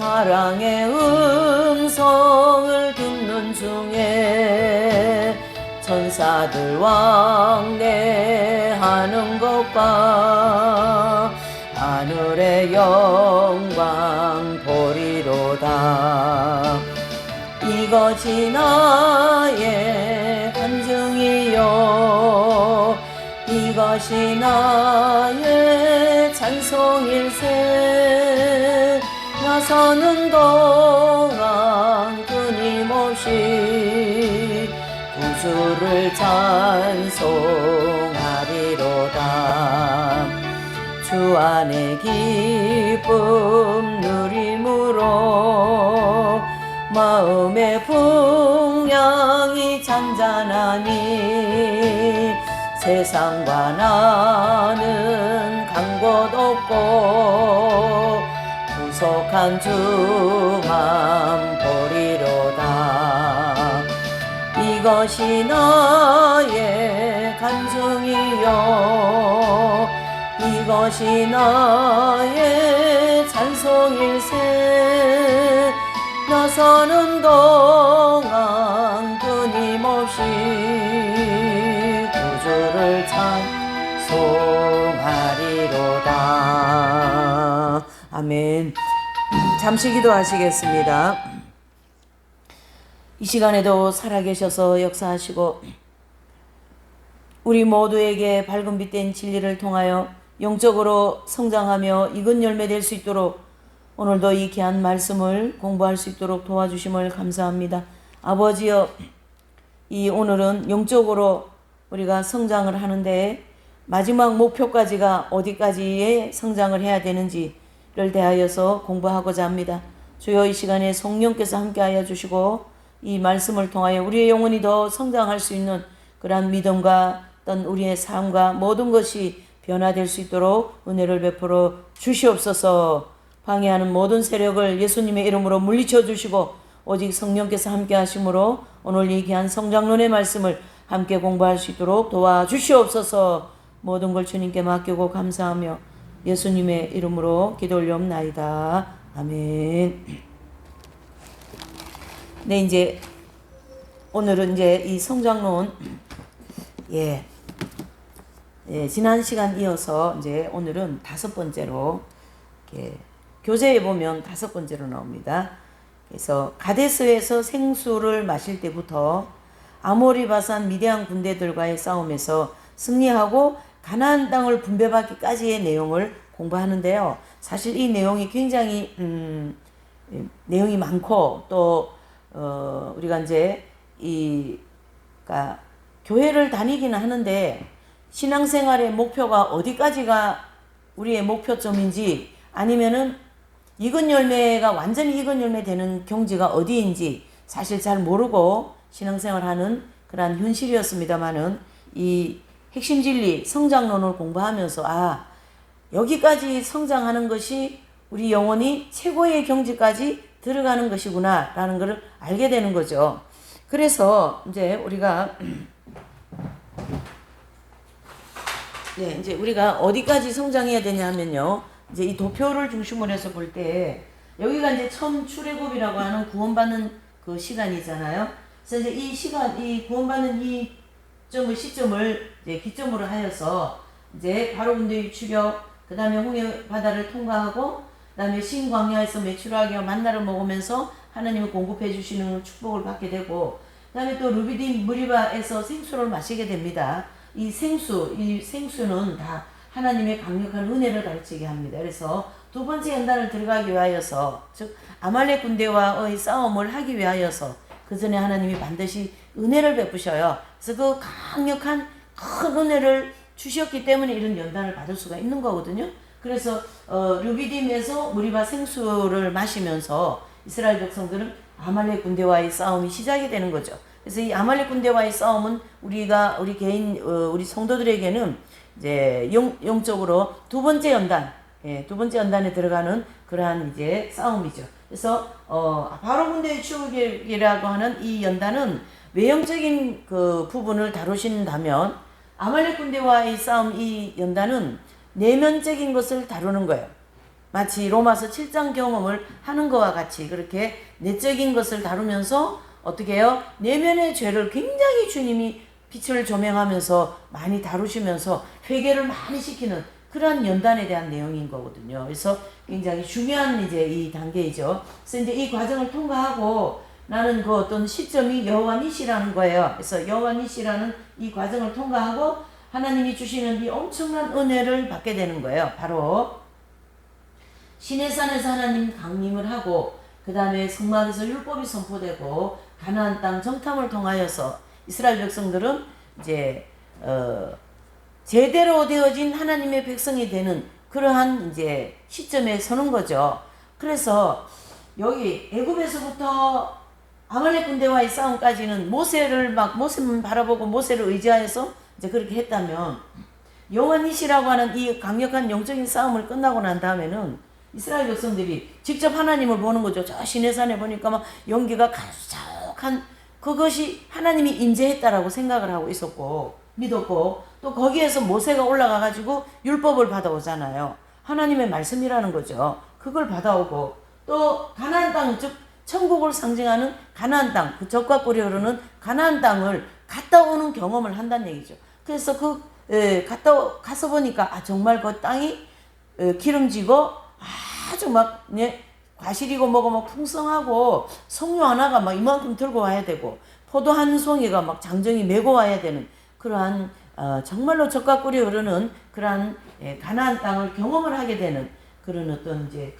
사랑의 음성을 듣는 중에 천사들 왕래하는 것과 하늘의 영광 보리로다. 이것이 나의 간증이요 이것이 나의 찬송일세. 나서는 동안 끊임없이 구주를 찬송하리로다. 주 안의 기쁨 누림으로 마음의 풍랑이 잔잔하니 세상과 나는 간 곳 없고 구속한 주만 보리로다. 이것이 나의 간증이요 이것이 나의 찬송일세. 나서는 동안 끊임없이 구주를 찬송하리로다. 아멘. 잠시 기도하시겠습니다. 이 시간에도 살아계셔서 역사하시고 우리 모두에게 밝은 빛된 진리를 통하여 영적으로 성장하며 익은 열매 될 수 있도록 오늘도 이 귀한 말씀을 공부할 수 있도록 도와주심을 감사합니다. 아버지여, 이 오늘은 영적으로 우리가 성장을 하는데 마지막 목표까지가 어디까지의 성장을 해야 되는지를 대하여서 공부하고자 합니다. 주여, 이 시간에 성령께서 함께하여 주시고 이 말씀을 통하여 우리의 영혼이 더 성장할 수 있는 그러한 믿음과 어떤 우리의 삶과 모든 것이 변화될 수 있도록 은혜를 베풀어 주시옵소서. 방해하는 모든 세력을 예수님의 이름으로 물리쳐 주시고 오직 성령께서 함께 하심으로 오늘 이 귀한 성장론의 말씀을 함께 공부할 수 있도록 도와주시옵소서. 모든 걸 주님께 맡기고 감사하며 예수님의 이름으로 기도 올려옵나이다. 아멘. 네, 이제 오늘은 이제 이 성장론 지난 시간 이어서 이제 오늘은 5번째로 교재에 보면 5번째로 나옵니다. 그래서 가데스에서 생수를 마실 때부터 아모리 바산 미디안 군대들과의 싸움에서 승리하고 가나안 땅을 분배받기까지의 내용을 공부하는데요. 사실 이 내용이 굉장히 내용이 많고 또 우리가 이제 그러니까 교회를 다니기는 하는데 신앙생활의 목표가 어디까지가 우리의 목표점인지 아니면은 익은 열매가 완전히 익은 열매 되는 경지가 어디인지 사실 잘 모르고 신앙생활하는 그러한 현실이었습니다만은 이 핵심 진리 성장론을 공부하면서 여기까지 성장하는 것이 우리 영혼이 최고의 경지까지 들어가는 것이구나 라는 것을 알게 되는 거죠. 그래서 이제 우리가 이제 우리가 어디까지 성장해야 되냐면요. 이제 이 도표를 중심으로 해서 볼 때 여기가 이제 처음 출애굽이라고 하는 구원받는 그 시간이잖아요. 그래서 이제 이 시간, 이 구원받는 이 시점을 이제 기점으로 하여서 이제 바로 군대의 출격, 그 다음에 홍해 바다를 통과하고, 그 다음에 신광야에서 메추라기와 만나를 먹으면서 하나님을 공급해 주시는 축복을 받게 되고, 그 다음에 또 루비딤 무리바에서 생수를 마시게 됩니다. 이 생수는 다 하나님의 강력한 은혜를 가르치게 합니다. 그래서 두 번째 연단을 들어가기 위하여서, 즉 아말렉 군대와의 싸움을 하기 위하여서 그 전에 하나님이 반드시 은혜를 베푸셔요. 그래서 그 강력한 큰 은혜를 주셨기 때문에 이런 연단을 받을 수가 있는 거거든요. 그래서 루비딤에서 무리바 생수를 마시면서 이스라엘 백성들은 아말렉 군대와의 싸움이 시작이 되는 거죠. 그래서 이 아말렉 군대와의 싸움은 우리 성도들에게는 이제 영적으로 두 번째 연단에 들어가는 그러한 이제 싸움이죠. 그래서 바로 군대의 추격이라고 하는 이 연단은 외형적인 그 부분을 다루신다면 아말렉 군대와의 싸움 이 연단은 내면적인 것을 다루는 거예요. 마치 로마서 7장 경험을 하는 것과 같이 그렇게 내적인 것을 다루면서 어떻게 해요? 내면의 죄를 굉장히 주님이 빛을 조명하면서 많이 다루시면서 회개를 많이 시키는 그러한 연단에 대한 내용인 거거든요. 그래서 굉장히 중요한 이제 이 단계이죠. 그래서 이제 이 과정을 통과하고 나는 그 어떤 시점이 여호와 니시라는 거예요. 그래서 여호와 니시라는 이 과정을 통과하고 하나님이 주시는 이 엄청난 은혜를 받게 되는 거예요. 바로 시내산에서 하나님 강림을 하고 그 다음에 성막에서 율법이 선포되고 가나안 땅 정탐을 통하여서 이스라엘 백성들은 이제 제대로 되어진 하나님의 백성이 되는 그러한 이제 시점에 서는 거죠. 그래서 여기 애굽에서부터 아말렉 군대와의 싸움까지는 모세만 바라보고 모세를 의지하여서 이제 그렇게 했다면 여호와 니시라고 하는 이 강력한 영적인 싸움을 끝나고 난 다음에는 이스라엘 백성들이 직접 하나님을 보는 거죠. 저 시내산에 보니까 막 연기가 가득한 그것이 하나님이 임재했다라고 생각을 하고 있었고 믿었고 또 거기에서 모세가 올라가 가지고 율법을 받아오잖아요. 하나님의 말씀이라는 거죠. 그걸 받아오고 또 가나안 땅 즉 천국을 상징하는 가나안 땅, 그 젖과 꿀이 흐르는 가나안 땅을 갔다 오는 경험을 한다는 얘기죠. 그래서 가서 보니까 정말 그 땅이 기름지고 아주 막 과실이고 뭐고 막 풍성하고 석류 하나가 막 이만큼 들고 와야 되고 포도 한 송이가 막 장정이 메고 와야 되는 그러한 정말로 젖과 꿀이 흐르는 그러한 가나안 땅을 경험을 하게 되는 그런 어떤 이제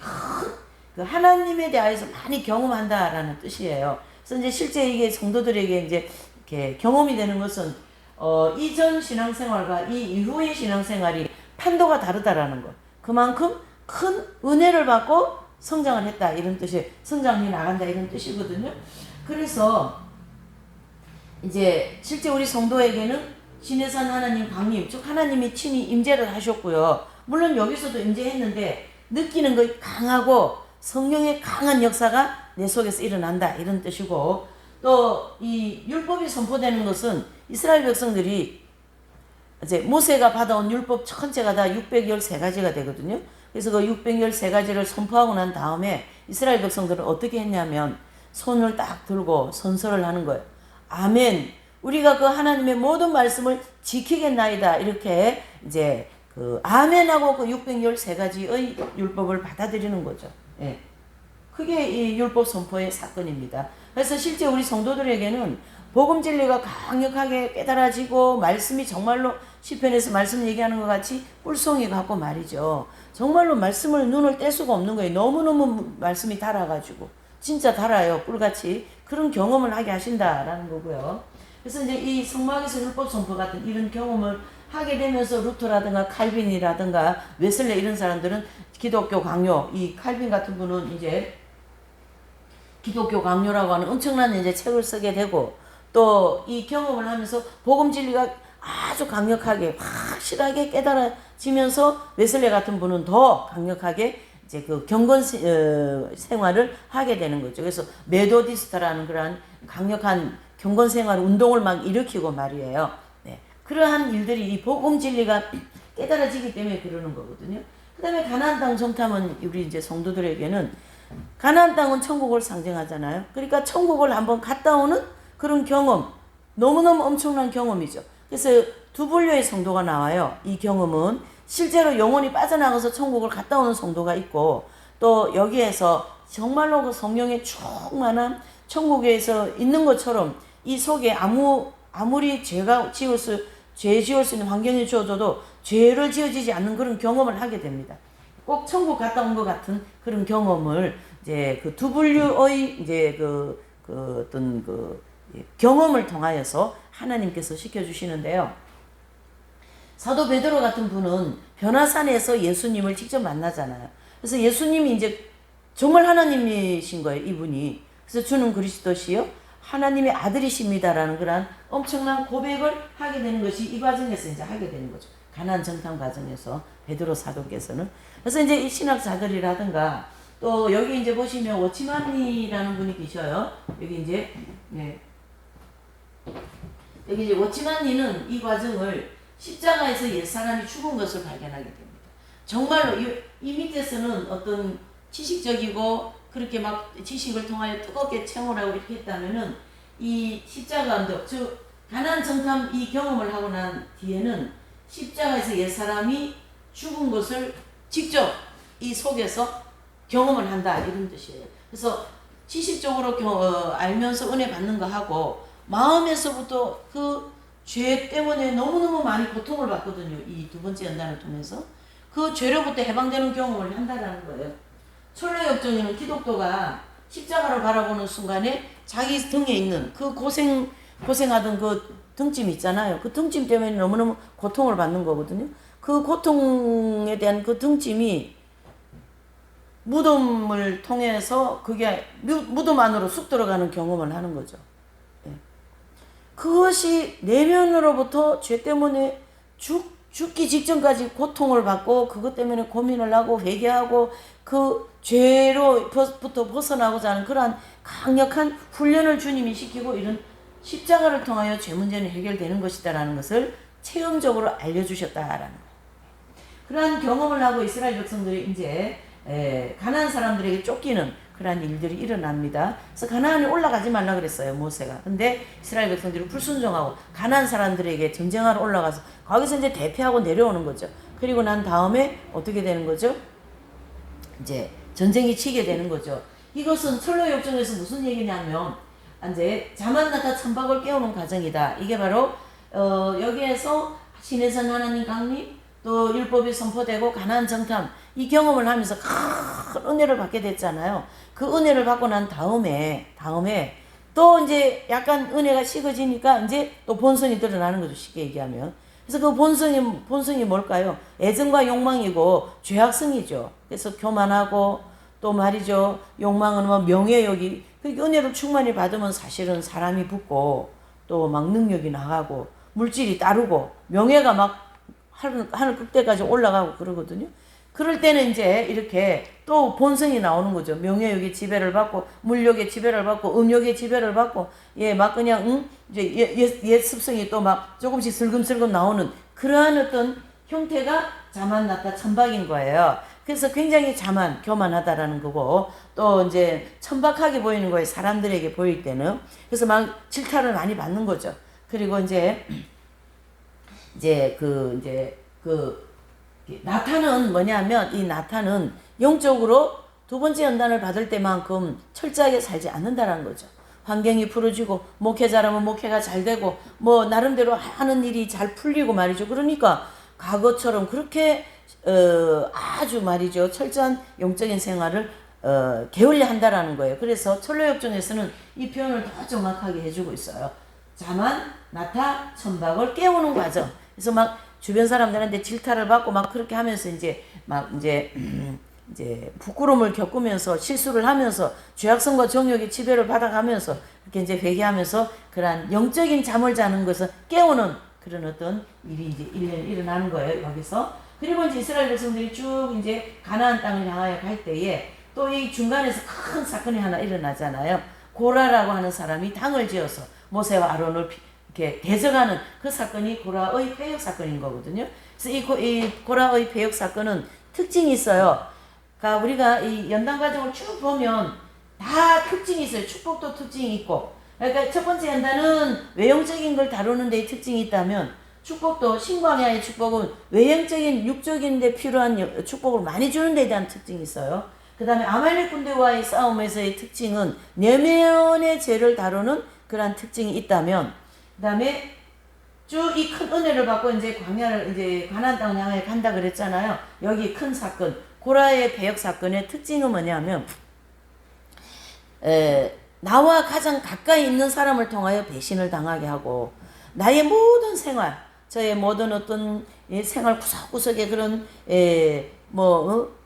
그 하나님에 대해서 많이 경험한다라는 뜻이에요. 그래서 이제 실제 이게 성도들에게 이제 이렇게 경험이 되는 것은 이전 신앙생활과 이 이후의 신앙생활이 판도가 다르다라는 것. 그만큼 큰 은혜를 받고 성장을 했다 이런 뜻이 성장해 나간다 이런 뜻이거든요. 그래서 이제 실제 우리 성도에게는 시내산 하나님 강림 즉 하나님이 친히 임재를 하셨고요. 물론 여기서도 임재했는데 느끼는 거 강하고 성령의 강한 역사가 내 속에서 일어난다 이런 뜻이고 또 이 율법이 선포되는 것은 이스라엘 백성들이 이제 모세가 받아온 율법 전체가 다 613가지가 되거든요. 그래서 그 613가지를 선포하고 난 다음에 이스라엘 백성들은 어떻게 했냐면 손을 딱 들고 선서를 하는 거예요. 아멘. 우리가 그 하나님의 모든 말씀을 지키겠나이다. 이렇게 이제 그 아멘하고 그 613가지의 율법을 받아들이는 거죠. 예. 그게 이 율법 선포의 사건입니다. 그래서 실제 우리 성도들에게는 복음 진리가 강력하게 깨달아지고 말씀이 정말로 시편에서 말씀 얘기하는 것 같이 꿀송이 같고 말이죠. 정말로 말씀을 눈을 뗄 수가 없는 거예요. 너무너무 말씀이 달아가지고 진짜 달아요. 꿀같이 그런 경험을 하게 하신다라는 거고요. 그래서 이제 이 성막에서 율법 선포 같은 이런 경험을 하게 되면서 루터라든가 칼빈이라든가 웨슬레 이런 사람들은 기독교 강요 이 칼빈 같은 분은 이제 기독교 강요라고 하는 엄청난 이제 책을 쓰게 되고 또 이 경험을 하면서 복음 진리가 아주 강력하게 확실하게 깨달아지면서 웨슬레 같은 분은 더 강력하게 이제 그 경건 생활을 하게 되는 거죠. 그래서 메도디스트라는 그러한 강력한 경건 생활 운동을 막 일으키고 말이에요. 네. 그러한 일들이 이 복음 진리가 깨달아지기 때문에 그러는 거거든요. 그다음에 가나안 땅 정탐은 우리 이제 성도들에게는 가나안 땅은 천국을 상징하잖아요. 그러니까 천국을 한번 갔다 오는 그런 경험, 너무너무 엄청난 경험이죠. 그래서 두 분류의 성도가 나와요. 이 경험은 실제로 영혼이 빠져나가서 천국을 갔다 오는 성도가 있고 또 여기에서 정말로 그 성령의 충만한 천국에서 있는 것처럼 이 속에 아무리 죄 지을 수 있는 환경이 주어져도 죄를 지어지지 않는 그런 경험을 하게 됩니다. 꼭 천국 갔다 온 것 같은 그런 경험을 이제 그 두 분류의 이제 어떤 경험을 통하여서 하나님께서 시켜주시는데요. 사도 베드로 같은 분은 변화산에서 예수님을 직접 만나잖아요. 그래서 예수님이 이제 정말 하나님이신 거예요, 이분이. 그래서 주는 그리스도시요 하나님의 아들이십니다라는 그런 엄청난 고백을 하게 되는 것이 이 과정에서 이제 하게 되는 거죠. 가나안 정탐 과정에서 베드로 사도께서는. 그래서 이제 이 신학자들이라든가 또 여기 이제 보시면 워치만이라는 분이 계셔요. 여기 이제 여기 이제 워치만니는 이 과정을 십자가에서 옛사람이 죽은 것을 발견하게 됩니다. 정말로 이 밑에서는 어떤 지식적이고 그렇게 막 지식을 통하여 뜨겁게 채우라고 이렇게 했다면은 이 십자가 언덕, 즉 가나안 정탐 이 경험을 하고 난 뒤에는 십자가에서 옛사람이 죽은 것을 직접 이 속에서 경험을 한다 이런 뜻이에요. 그래서 지식적으로 알면서 은혜 받는 거 하고 마음에서부터 그 죄 때문에 너무너무 많이 고통을 받거든요. 이 두 번째 연단을 통해서 그 죄로부터 해방되는 경험을 한다라는 거예요. 철로역정에는 기독교가 십자가를 바라보는 순간에 자기 등에 있는 그 고생하던 그 등짐 있잖아요. 그 등짐 때문에 너무너무 고통을 받는 거거든요. 그 고통에 대한 그 등짐이 무덤을 통해서 그게 무덤 안으로 쑥 들어가는 경험을 하는 거죠. 그것이 내면으로부터 죄 때문에 죽기 직전까지 고통을 받고 그것 때문에 고민을 하고 회개하고 그 죄로부터 벗어나고자 하는 그러한 강력한 훈련을 주님이 시키고 이런 십자가를 통하여 죄 문제는 해결되는 것이다라는 것을 체험적으로 알려주셨다라는 거예요. 그러한 경험을 하고 이스라엘 백성들이 이제 가나안 사람들에게 쫓기는 그러한 일들이 일어납니다. 그래서 가나안에 올라가지 말라 그랬어요, 모세가. 근데 이스라엘 백성들이 불순종하고 가나안 사람들에게 전쟁하러 올라가서 거기서 이제 대피하고 내려오는 거죠. 그리고 난 다음에 어떻게 되는 거죠? 이제 전쟁이 치게 되는 거죠. 이것은 철로 역정에서 무슨 얘기냐면 이제 자만나타 천박을 깨우는 과정이다. 이게 바로 여기에서 신의 선 하나님 강림 또 율법이 선포되고 가나안 정탐 이 경험을 하면서 큰 은혜를 받게 됐잖아요. 그 은혜를 받고 난 다음에 또 이제 약간 은혜가 식어지니까 이제 또 본성이 드러나는 거죠. 쉽게 얘기하면. 그래서 그 본성이 뭘까요? 애정과 욕망이고 죄악성이죠. 그래서 교만하고 또 말이죠. 욕망은 뭐 명예욕이 그 은혜를 충만히 받으면 사실은 사람이 붙고 또 막 능력이 나가고 물질이 따르고 명예가 막 하늘 끝대까지 올라가고 그러거든요. 그럴 때는 이제 이렇게 또 본성이 나오는 거죠. 명예욕의 지배를 받고 물욕의 지배를 받고 음욕의 지배를 받고 막 그냥 이제 옛 습성이 또 막 조금씩 슬금슬금 나오는 그러한 어떤 형태가 자만나타 천박인 거예요. 그래서 굉장히 교만하다라는 거고 또 이제 천박하게 보이는 거예요. 사람들에게 보일 때는. 그래서 막 질타를 많이 받는 거죠. 그리고 이제 나타는 뭐냐면 이 나타는 영적으로 두 번째 연단을 받을 때만큼 철저하게 살지 않는다라는 거죠. 환경이 풀어지고 목회자라면 목회가 잘 되고 뭐 나름대로 하는 일이 잘 풀리고 말이죠. 그러니까 과거처럼 그렇게 아주 말이죠. 철저한 영적인 생활을 게을리 한다라는 거예요. 그래서 철로역정에서는 이 표현을 더 정확하게 해주고 있어요. 자만, 나타, 천박을 깨우는 과정. 그래서 막 주변 사람들한테 질타를 받고 막 그렇게 하면서 이제 부끄러움을 겪으면서 실수를 하면서 죄악성과 정욕의 지배를 받아가면서 이렇게 이제 회개하면서 그러한 영적인 잠을 자는 것을 깨우는 그런 어떤 일이 이제 일어나는 거예요, 여기서. 그리고 이제 이스라엘 백성들이 쭉 이제 가나안 땅을 향하여 갈 때에 또 이 중간에서 큰 사건이 하나 일어나잖아요. 고라라고 하는 사람이 당을 지어서 모세와 아론을 이렇게 대적하는 그 사건이 고라의 폐역 사건인 거거든요. 그래서 이 고라의 폐역 사건은 특징이 있어요. 그러니까 우리가 이 연단 과정을 쭉 보면 다 특징이 있어요. 축복도 특징이 있고. 그러니까 첫 번째 연단은 외형적인 걸 다루는 데 특징이 있다면 축복도 신광야의 축복은 외형적인 육적인 데 필요한 축복을 많이 주는 데 대한 특징이 있어요. 그 다음에 아말렉 군대와의 싸움에서의 특징은 내면의 죄를 다루는 그러한 특징이 있다면 그 다음에 쭉 이 큰 은혜를 받고 이제 가나안 땅을 향해 간다 그랬잖아요. 여기 큰 사건 고라의 배역 사건의 특징은 뭐냐면 나와 가장 가까이 있는 사람을 통하여 배신을 당하게 하고 나의 모든 생활 저의 모든 어떤 생활 구석구석의 그런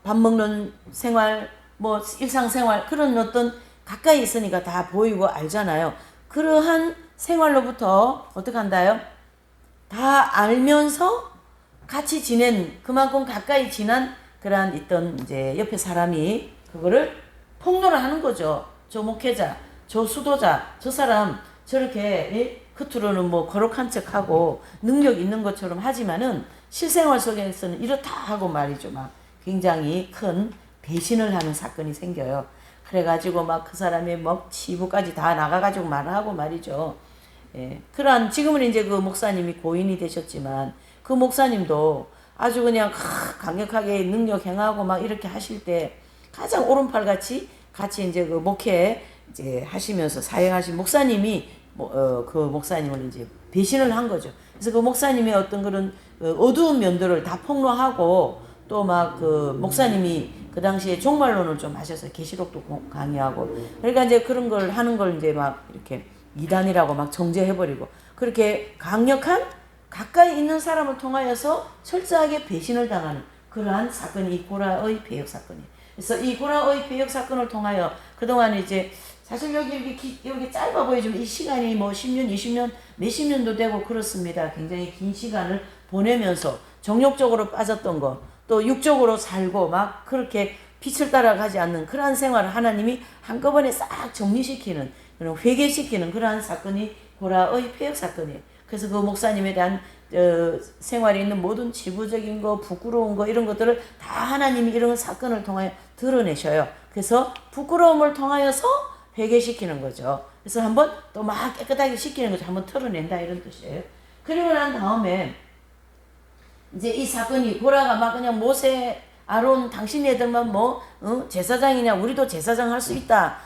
밥 먹는 생활 일상생활 그런 어떤 가까이 있으니까 다 보이고 알잖아요. 그러한 생활로부터 어떻게 한다요? 다 알면서 같이 지낸 그만큼 가까이 지난 그러한 있던 이제 옆에 사람이 그거를 폭로를 하는 거죠. 저 목회자, 저 수도자, 저 사람 저렇게 겉으로는 뭐 거룩한 척하고 능력 있는 것처럼 하지만은 실생활 속에서는 이렇다 하고 말이죠. 막 굉장히 큰 배신을 하는 사건이 생겨요. 그래가지고 막 그 사람이 막 치부까지 다 나가가지고 말하고 말이죠. 예, 그러한 지금은 이제 그 목사님이 고인이 되셨지만 그 목사님도 아주 그냥 강력하게 능력 행하고 막 이렇게 하실 때 가장 오른팔 같이 이제 그 목회 이제 하시면서 사역하신 목사님이 그 목사님을 이제 배신을 한 거죠. 그래서 그 목사님의 어떤 그런 어두운 면들을 다 폭로하고 또 막 그 목사님이 그 당시에 종말론을 좀 하셔서 계시록도 강의하고 그러니까 이제 그런 걸 하는 걸 이제 막 이렇게 이단이라고 막 정죄해버리고 그렇게 강력한 가까이 있는 사람을 통하여서 철저하게 배신을 당하는 그러한 사건이 이 고라의 배역 사건이에요. 그래서 이 고라의 배역 사건을 통하여 그동안 이제 사실 여기 짧아 보이지만 이 시간이 뭐 10년, 20년, 몇십 년도 되고 그렇습니다. 굉장히 긴 시간을 보내면서 정욕적으로 빠졌던 거, 또 육적으로 살고 막 그렇게 빛을 따라가지 않는 그러한 생활을 하나님이 한꺼번에 싹 정리시키는, 회개시키는 그러한 사건이 고라의 폐역 사건이에요. 그래서 그 목사님에 대한 생활에 있는 모든 지부적인 거, 부끄러운 거 이런 것들을 다 하나님이 이런 사건을 통하여 드러내셔요. 그래서 부끄러움을 통하여서 회개시키는 거죠. 그래서 한번 또 막 깨끗하게 시키는 거죠. 한번 털어낸다 이런 뜻이에요. 그리고 난 다음에 이제 이 사건이 고라가 막 그냥 모세, 아론 당신 애들만 뭐 제사장이냐 우리도 제사장 할 수 있다.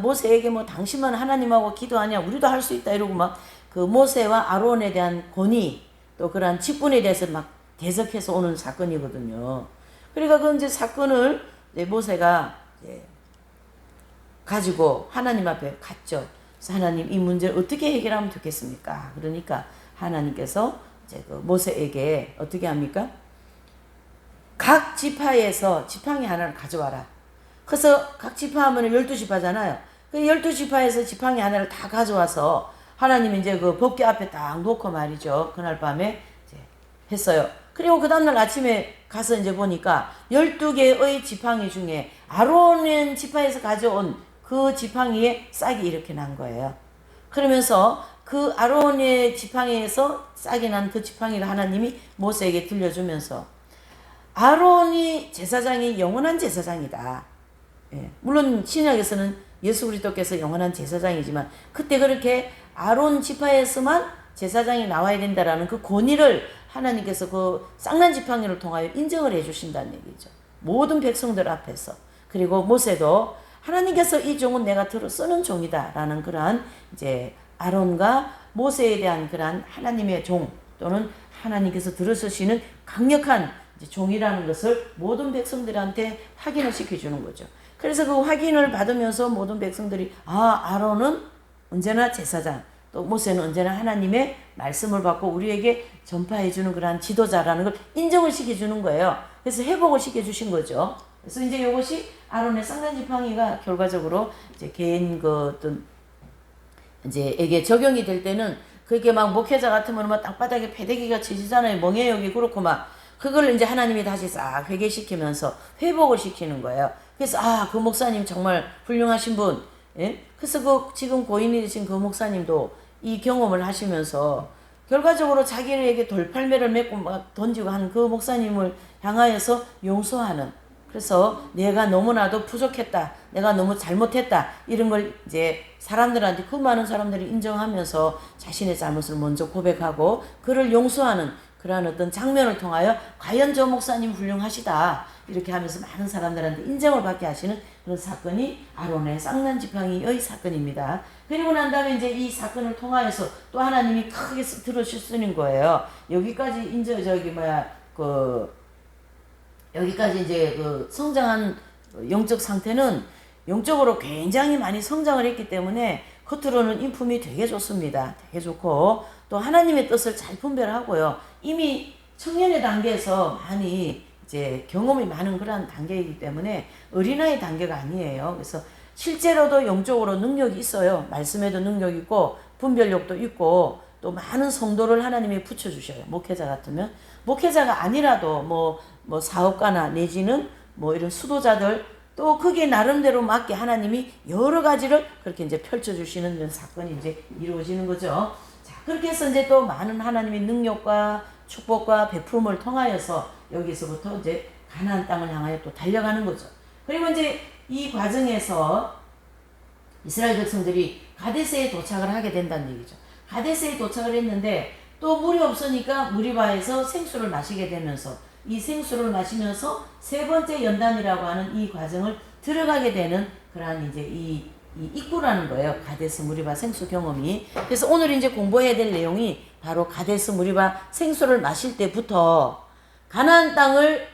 모세에게 뭐 당신만 하나님하고 기도하냐 우리도 할 수 있다 이러고 막 그 모세와 아론에 대한 권위 또 그러한 직분에 대해서 막 대적해서 오는 사건이거든요. 그러니까 그 이제 사건을 모세가 이제 가지고 하나님 앞에 갔죠. 그래서 하나님 이 문제를 어떻게 해결하면 좋겠습니까? 그러니까 하나님께서 이제 그 모세에게 어떻게 합니까? 각 지파에서 지팡이 하나를 가져와라. 그래서 각 지파 하면 12지파잖아요. 그 12지파에서 지팡이 하나를 다 가져와서 하나님이 이제 그 법궤 앞에 딱 놓고 말이죠. 그날 밤에 이제 했어요. 그리고 그 다음날 아침에 가서 이제 보니까 12개의 지팡이 중에 아론의 지파에서 가져온 그 지팡이에 싹이 이렇게 난 거예요. 그러면서 그 아론의 지팡이에서 싹이 난 그 지팡이를 하나님이 모세에게 들려주면서 아론이 제사장이 영원한 제사장이다. 예, 물론 신약에서는 예수 그리스도께서 영원한 제사장이지만 그때 그렇게 아론 지파에서만 제사장이 나와야 된다라는 그 권위를 하나님께서 그 쌍난 지팡이를 통하여 인정을 해주신다는 얘기죠. 모든 백성들 앞에서. 그리고 모세도 하나님께서 이 종은 내가 들어 쓰는 종이다라는 그러한 이제 아론과 모세에 대한 그러한 하나님의 종 또는 하나님께서 들어서시는 강력한 이제 종이라는 것을 모든 백성들한테 확인을 시켜주는 거죠. 그래서 그 확인을 받으면서 모든 백성들이 아론은 언제나 제사장 또 모세는 언제나 하나님의 말씀을 받고 우리에게 전파해주는 그러한 지도자라는 걸 인정을 시켜주는 거예요. 그래서 회복을 시켜주신 거죠. 그래서 이제 이것이 아론의 쌍난 지팡이가 결과적으로 이제 개인 그 어떤 이제 에게 적용이 될 때는 그게 막 목회자 같으면 막 땅바닥에 패대기가 치지잖아요. 멍해역이 그렇고 막 그걸 이제 하나님이 다시 싹 회개시키면서 회복을 시키는 거예요. 그래서 그 목사님 정말 훌륭하신 분. 예? 그래서 그 지금 고인이 되신 그 목사님도 이 경험을 하시면서 결과적으로 자기에게 돌팔매를 맺고 막 던지고 한 그 목사님을 향하여서 용서하는. 그래서 내가 너무나도 부족했다. 내가 너무 잘못했다. 이런 걸 이제 사람들한테 그 많은 사람들이 인정하면서 자신의 잘못을 먼저 고백하고 그를 용서하는 그러한 어떤 장면을 통하여 과연 저 목사님 훌륭하시다. 이렇게 하면서 많은 사람들한테 인정을 받게 하시는 그런 사건이 아론의 쌍난 지팡이의 사건입니다. 그리고 난 다음에 이제 이 사건을 통하여서 또 하나님이 크게 들어주시는 거예요. 여기까지 이제 여기까지 이제 그 성장한 영적 상태는 영적으로 굉장히 많이 성장을 했기 때문에 겉으로는 인품이 되게 좋습니다. 되게 좋고 또 하나님의 뜻을 잘 분별하고요. 이미 청년의 단계에서 많이 이제 경험이 많은 그런 단계이기 때문에 어린아이 단계가 아니에요. 그래서 실제로도 영적으로 능력이 있어요. 말씀에도 능력이 있고 분별력도 있고 또 많은 성도를 하나님이 붙여주셔요. 목회자 같으면. 목회자가 아니라도 뭐 사업가나 내지는 뭐 이런 수도자들 또 그게 나름대로 맞게 하나님이 여러 가지를 그렇게 이제 펼쳐주시는 이런 사건이 이제 이루어지는 거죠. 자, 그렇게 해서 이제 또 많은 하나님의 능력과 축복과 베풀음을 통하여서 여기서부터 이제 가나안 땅을 향하여 또 달려가는 거죠. 그리고 이제 이 과정에서 이스라엘 백성들이 가데스에 도착을 하게 된다는 얘기죠. 가데스에 도착을 했는데 또 물이 없으니까 무리바에서 생수를 마시게 되면서 이 생수를 마시면서 세 번째 연단이라고 하는 이 과정을 들어가게 되는 그러한 이제 이 입구라는 거예요. 가데스 무리바 생수 경험이. 그래서 오늘 이제 공부해야 될 내용이 바로 가데스 무리바 생수를 마실 때부터 가나안 땅을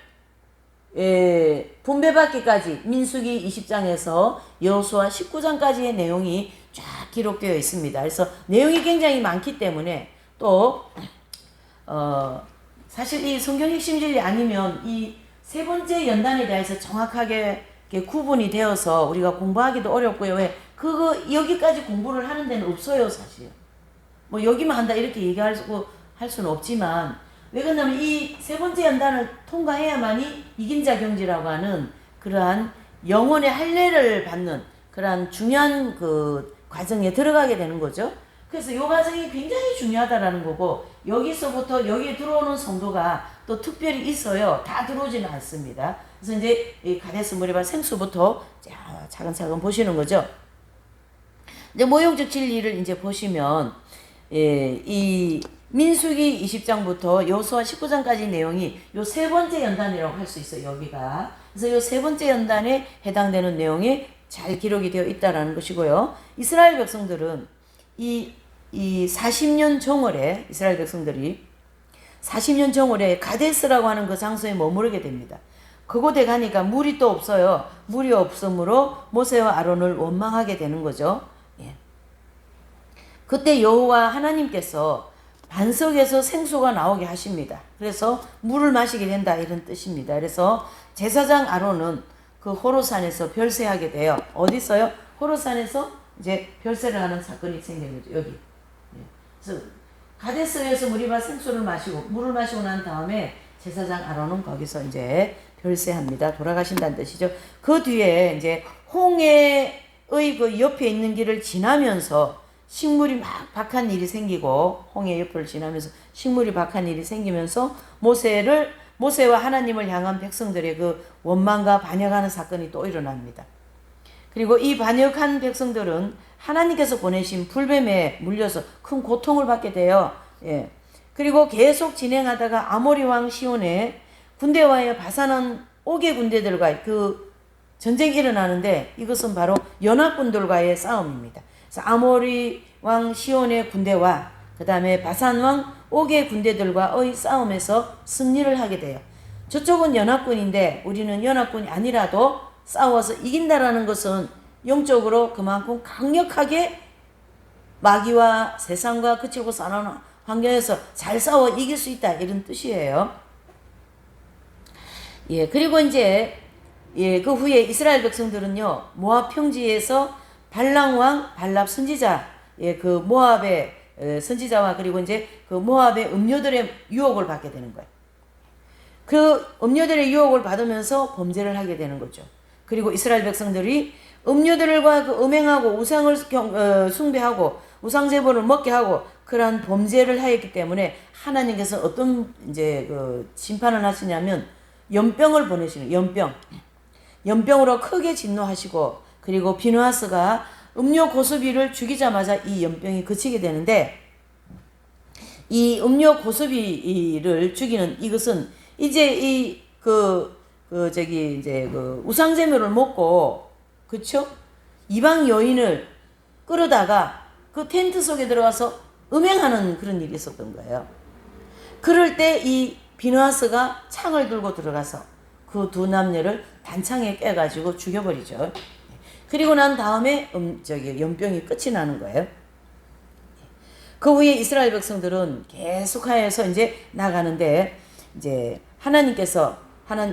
분배받기까지 민수기 20장에서 여호수아 19장까지의 내용이 쫙 기록되어 있습니다. 그래서 내용이 굉장히 많기 때문에 또 사실 이 성경 핵심 진리 아니면 이 세 번째 연단에 대해서 정확하게 구분이 되어서 우리가 공부하기도 어렵고요. 왜 그거 여기까지 공부를 하는 데는 없어요, 사실. 뭐 여기만 한다 이렇게 얘기할 수는 없지만 왜 그러냐면 이 세 번째 연단을 통과해야만이 이긴 자 경지라고 하는 그러한 영혼의 할례를 받는 그러한 중요한 그 과정에 들어가게 되는 거죠. 그래서 이 과정이 굉장히 중요하다라는 거고 여기서부터 여기에 들어오는 성도가 또 특별히 있어요. 다 들어오지는 않습니다. 그래서 이제 이 가데스 무리바 생수부터 차근차근 보시는 거죠. 이제 모형적 진리를 이제 보시면 이 민수기 20장부터 여호수아 19장까지 내용이 요 세 번째 연단이라고 할 수 있어요. 여기가. 그래서 요 세 번째 연단에 해당되는 내용이 잘 기록이 되어 있다라는 것이고요. 이스라엘 백성들은 이 40년 정월에 이스라엘 백성들이 40년 정월에 가데스라고 하는 그 장소에 머무르게 됩니다. 그곳에 가니까 물이 또 없어요. 물이 없으므로 모세와 아론을 원망하게 되는 거죠. 예. 그때 여호와 하나님께서 반석에서 생수가 나오게 하십니다. 그래서 물을 마시게 된다 이런 뜻입니다. 그래서 제사장 아론은 그 호로산에서 별세하게 돼요. 어디 있어요? 호로산에서 이제 별세를 하는 사건이 생기는 거죠. 여기. 그래서 가데스에서 무리바 생수를 마시고 물을 마시고 난 다음에 제사장 아론은 거기서 이제 별세합니다. 돌아가신다는 뜻이죠. 그 뒤에 이제 홍해의 그 옆에 있는 길을 지나면서 식물이 막 박한 일이 생기고 홍해 옆을 지나면서 식물이 박한 일이 생기면서 모세와 하나님을 향한 백성들의 그 원망과 반역하는 사건이 또 일어납니다. 그리고 이 반역한 백성들은 하나님께서 보내신 불뱀에 물려서 큰 고통을 받게 돼요. 예. 그리고 계속 진행하다가 아모리 왕 시온의 군대와의 바산한 옥의 군대들과 그 전쟁이 일어나는데 이것은 바로 연합군들과의 싸움입니다. 그래서 아모리 왕 시온의 군대와 그 다음에 바산 왕 옥의 군대들과의 싸움에서 승리를 하게 돼요. 저쪽은 연합군인데 우리는 연합군이 아니라도 싸워서 이긴다라는 것은 영적으로 그만큼 강력하게 마귀와 세상과 그치고 싸우는 환경에서 잘 싸워 이길 수 있다 이런 뜻이에요. 예, 그리고 이제 그 후에 이스라엘 백성들은요 모압 평지에서 발랑 왕 발랍 선지자 그 모압의 선지자와 그리고 이제 그 모압의 음료들의 유혹을 받게 되는 거예요. 그 음료들의 유혹을 받으면서 범죄를 하게 되는 거죠. 그리고 이스라엘 백성들이 음료들과 그 음행하고 우상을 숭배하고 우상 제물을 먹게 하고 그러한 범죄를 하였기 때문에 하나님께서 어떤 이제 그 심판을 하시냐면 연병을 보내시는 연병으로 크게 진노하시고 그리고 비누하스가 음료 고수비를 죽이자마자 이 연병이 그치게 되는데 이 음료 고수비를 죽이는 이것은 이제 이제 우상 제물을 먹고 그쵸? 이방 여인을 끌어다가 그 텐트 속에 들어가서 음행하는 그런 일이 있었던 거예요. 그럴 때 이 비누하스가 창을 들고 들어가서 그 두 남녀를 단창에 깨가지고 죽여버리죠. 그리고 난 다음에 연병이 끝이 나는 거예요. 그 후에 이스라엘 백성들은 계속하여서 이제 나가는데 이제 하나님께서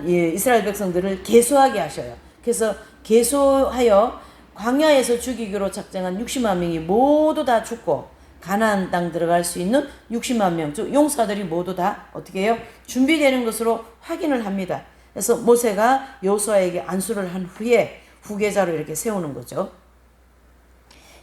이스라엘 백성들을 계수하게 하셔요. 그래서 계수하여 광야에서 죽이기로 작정한 60만 명이 모두 다 죽고 가나안 땅 들어갈 수 있는 60만 명, 즉 용사들이 모두 다 어떻게 해요? 준비되는 것으로 확인을 합니다. 그래서 모세가 여호수아에게 안수를 한 후에 후계자로 이렇게 세우는 거죠.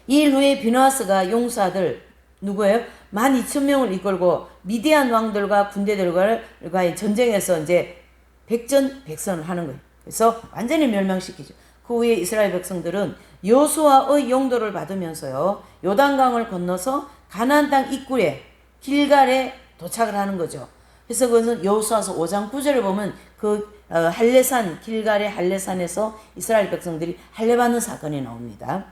이 일 후에 비누하스가 용사들 누구예요? 12,000명을 이끌고 미디안 왕들과 군대들과의 전쟁에서 이제 백전백선을 하는 거예요. 그래서 완전히 멸망시키죠. 그 후에 이스라엘 백성들은 여호수아의 용도를 받으면서요, 요단강을 건너서 가나안 땅 입구에 길갈에 도착을 하는 거죠. 그래서 그것은 여호수아서 5장 9절을 보면 그 할례산, 길갈의 할례산에서 이스라엘 백성들이 할례받는 사건이 나옵니다.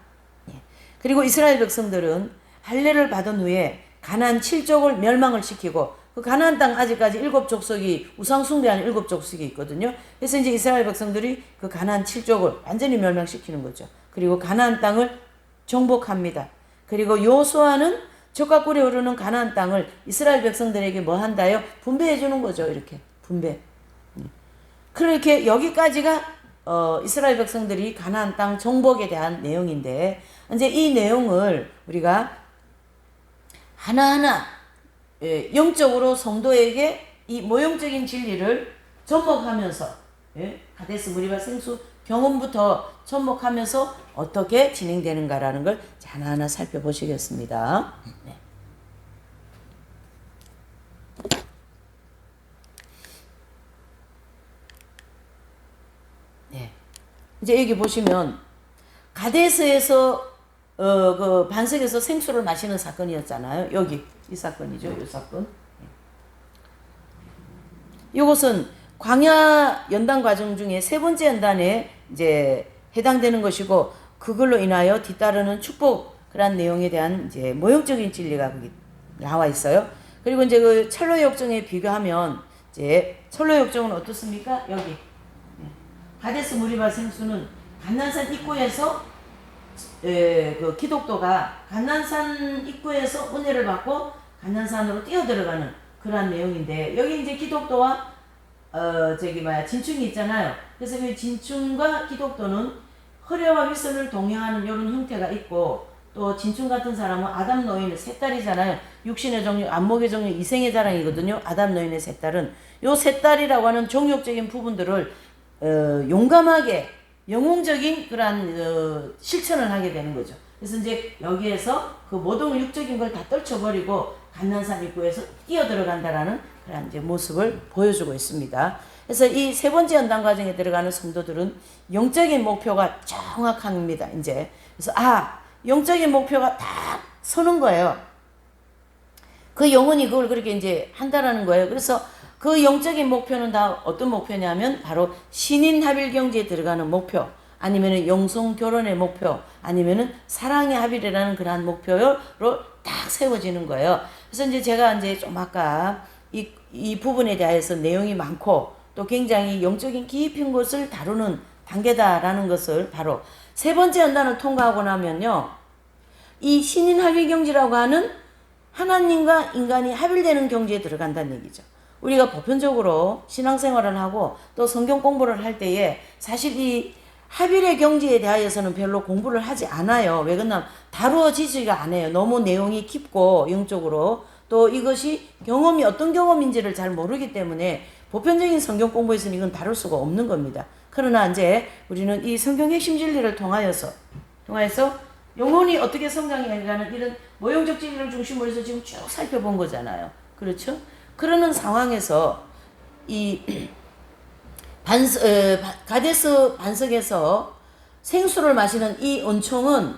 그리고 이스라엘 백성들은 할례를 받은 후에 가나안 7족을 멸망을 시키고, 그 가나안 땅 아직까지 7족속이 우상 숭배하는 7족속이 있거든요. 그래서 이제 이스라엘 백성들이 그 가나안 7족을 완전히 멸망시키는 거죠. 그리고 가나안 땅을 정복합니다. 그리고 여호수아는 젖과 꿀이 흐르는 가나안 땅을 이스라엘 백성들에게 뭐 한다요? 분배해 주는 거죠. 이렇게 분배. 그렇게 여기까지가 이스라엘 백성들이 가나안 땅 정복에 대한 내용인데, 이제 이 내용을 우리가 하나하나 영적으로 성도에게 이 모형적인 진리를 접목하면서, 가데스 무리바 생수 경험부터 접목하면서 어떻게 진행되는가라는 걸 하나하나 살펴보시겠습니다. 네. 네. 이제 여기 보시면 가데스에서 그 반석에서 생수를 마시는 사건이었잖아요. 여기 이 사건이죠. 이 사건. 이것은 광야 연단 과정 중에 세 번째 연단에 이제 해당되는 것이고, 그걸로 인하여 뒤따르는 축복, 그런 내용에 대한 이제 모형적인 진리가 거기 나와 있어요. 그리고 이제 그 철로 역정에 비교하면, 이제 철로 역정은 어떻습니까? 여기 가데스 무리바 생수는 감난산 입구에서 그 기독도가 감난산 입구에서 은혜를 받고 감난산으로 뛰어 들어가는 그러한 내용인데, 여기 이제 기독도와 진충이 있잖아요. 그래서 그 진충과 기독도는 허례와 윗선을 동행하는 이런 형태가 있고, 또 진충 같은 사람은 아담 노인의 세 딸이잖아요. 육신의 종류, 안목의 종류, 이생의 자랑이거든요. 아담 노인의 세 딸은 요 세 딸이라고 하는 종욕적인 부분들을 용감하게 영웅적인 그러한 실천을 하게 되는 거죠. 그래서 이제 여기에서 그 모든 육적인 걸 다 떨쳐버리고 감난산 입구에서 뛰어 들어간다라는 그런 이제 모습을 보여주고 있습니다. 그래서 이 세 번째 연단 과정에 들어가는 성도들은 영적인 목표가 정확합니다. 이제 그래서 영적인 목표가 딱 서는 거예요. 그 영혼이 그걸 그렇게 이제 한다라는 거예요. 그래서 그 영적인 목표는 다 어떤 목표냐면 바로 신인 합일 경제에 들어가는 목표, 아니면은 영성 결혼의 목표, 아니면은 사랑의 합일이라는 그러한 목표로 딱 세워지는 거예요. 그래서 이제 제가 이제 좀 아까 이 부분에 대해서 내용이 많고 또 굉장히 영적인 깊이 있는 것을 다루는 단계다라는 것을 바로 세 번째 연단을 통과하고 나면요, 이 신인 합일 경지라고 하는 하나님과 인간이 합일되는 경지에 들어간다는 얘기죠. 우리가 보편적으로 신앙생활을 하고 또 성경 공부를 할 때에 사실 이 합일의 경지에 대하여서는 별로 공부를 하지 않아요. 왜 그러냐면 다루어지지가 않아요. 너무 내용이 깊고 영적으로, 또 이것이 경험이 어떤 경험인지를 잘 모르기 때문에 보편적인 성경 공부에서는 이건 다룰 수가 없는 겁니다. 그러나 이제 우리는 이 성경 핵심 진리를 통하여서 영혼이 어떻게 성장해가는 이런 모형적 진리를 중심으로 해서 지금 쭉 살펴본 거잖아요. 그렇죠? 그러는 상황에서 이 가데스 반석에서 생수를 마시는 이 은총을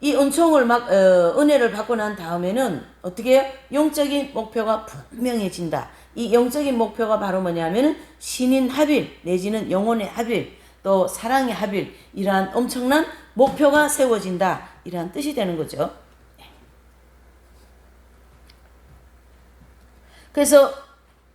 은혜를 받고 난 다음에는 어떻게 해요? 영적인 목표가 분명해진다. 이 영적인 목표가 바로 뭐냐면은 신인 합일 내지는 영혼의 합일, 또 사랑의 합일, 이러한 엄청난 목표가 세워진다, 이러한 뜻이 되는 거죠. 그래서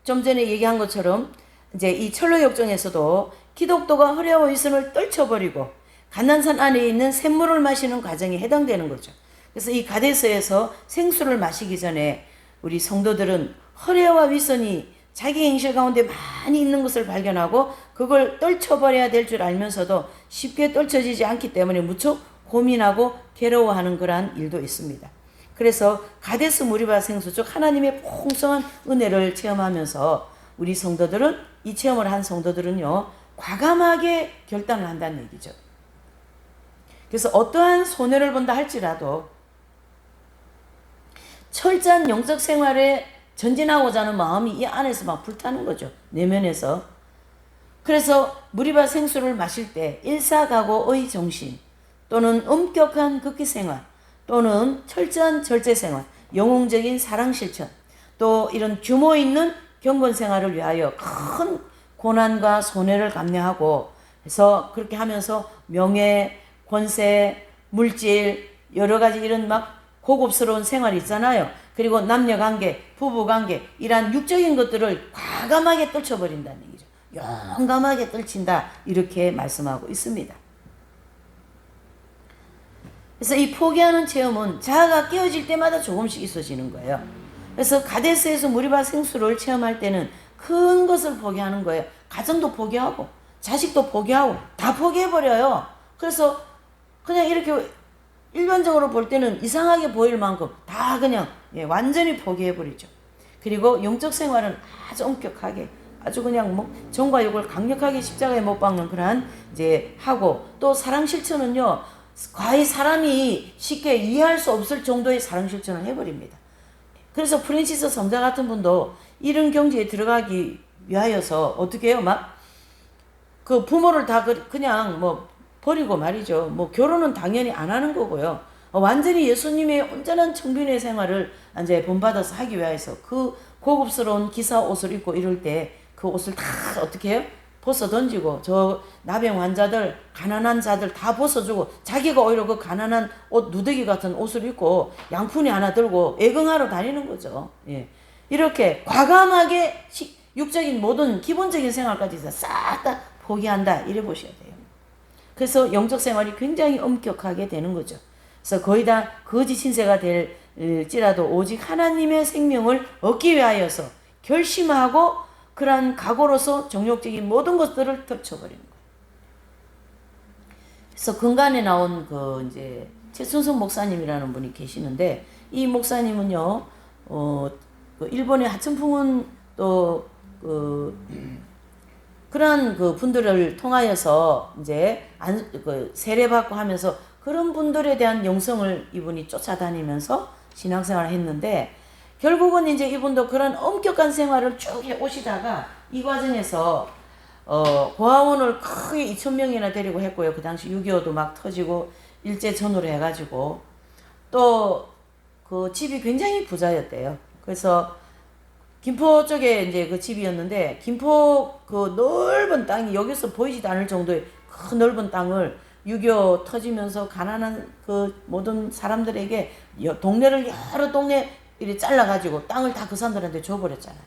좀 전에 얘기한 것처럼 이제 이 철로 역정에서도 기독도가 허례와 위선을 떨쳐버리고 감난산 안에 있는 샘물을 마시는 과정에 해당되는 거죠. 그래서 이 가데스에서 생수를 마시기 전에 우리 성도들은 허례와 위선이 자기 행실 가운데 많이 있는 것을 발견하고 그걸 떨쳐버려야 될 줄 알면서도 쉽게 떨쳐지지 않기 때문에 무척 고민하고 괴로워하는 그러한 일도 있습니다. 그래서 가데스 무리바 생수, 즉 하나님의 풍성한 은혜를 체험하면서 우리 성도들은, 이 체험을 한 성도들은요, 과감하게 결단을 한다는 얘기죠. 그래서 어떠한 손해를 본다 할지라도 철저한 영적 생활에 전진하고자 하는 마음이 이 안에서 막 불타는 거죠. 내면에서. 그래서 무리바 생수를 마실 때 일사각오의 정신 또는 엄격한 극기생활 또는 철저한 절제생활, 영웅적인 사랑 실천, 또 이런 규모 있는 경건생활을 위하여 큰 고난과 손해를 감내하고 해서 그렇게 하면서 명예, 권세, 물질 여러 가지 이런 막 고급스러운 생활이 있잖아요. 그리고 남녀관계, 부부관계 이러한 육적인 것들을 과감하게 떨쳐버린다는 얘기죠. 용감하게 떨친다 이렇게 말씀하고 있습니다. 그래서 이 포기하는 체험은 자아가 깨어질 때마다 조금씩 있어지는 거예요. 그래서 가데스에서 무리바 생수를 체험할 때는 큰 것을 포기하는 거예요. 가정도 포기하고 자식도 포기하고 다 포기해버려요. 그래서 그냥 이렇게 일반적으로 볼 때는 이상하게 보일 만큼 다 그냥 완전히 포기해버리죠. 그리고 영적 생활은 아주 엄격하게 아주 그냥 뭐 정과 욕을 강력하게 십자가에 못 박는 그러한 이제 하고 또 사랑 실천은요 거의 사람이 쉽게 이해할 수 없을 정도의 사랑 실천을 해버립니다. 그래서 프랜시스 성자 같은 분도 이런 경지에 들어가기 위하여서 어떻게 해요? 막 그 부모를 다 그냥 뭐 버리고 말이죠. 뭐 결혼은 당연히 안 하는 거고요. 완전히 예수님의 온전한 청빈의 생활을 이제 본받아서 하기 위해서 그 고급스러운 기사 옷을 입고 이럴 때 그 옷을 다 어떻게 해요? 벗어 던지고 저 나병 환자들 가난한 자들 다 벗어주고 자기가 오히려 그 가난한 옷 누더기 같은 옷을 입고 양푼이 하나 들고 애경하러 다니는 거죠. 예. 이렇게 과감하게 육적인 모든 기본적인 생활까지 싹 다 포기한다 이래 보셔야 돼요. 그래서 영적 생활이 굉장히 엄격하게 되는 거죠. 그래서 거의 다 거짓 신세가 될지라도 오직 하나님의 생명을 얻기 위하여서 결심하고 그러한 각오로서 정욕적인 모든 것들을 덮쳐버리는 거예요. 그래서 근간에 나온 그 이제 최순석 목사님이라는 분이 계시는데 이 목사님은요, 그 일본의 하천풍은 또 그러한 그 분들을 통하여서 이제 그 세례받고 하면서 그런 분들에 대한 영성을 이분이 쫓아다니면서 신앙생활을 했는데 결국은 이제 이분도 그런 엄격한 생활을 쭉 해 오시다가 이 과정에서 고아원을 크게 2,000명이나 데리고 했고요. 그 당시 6.25도 막 터지고 일제 전후로 해가지고 또 그 집이 굉장히 부자였대요. 그래서 김포 쪽에 이제 그 집이었는데 김포 그 넓은 땅이 여기서 보이지도 않을 정도의 큰 넓은 땅을 6.25 터지면서 가난한 그 모든 사람들에게 동네를 여러 동네 이렇게 잘라가지고 땅을 다 그 사람들한테 줘버렸잖아요.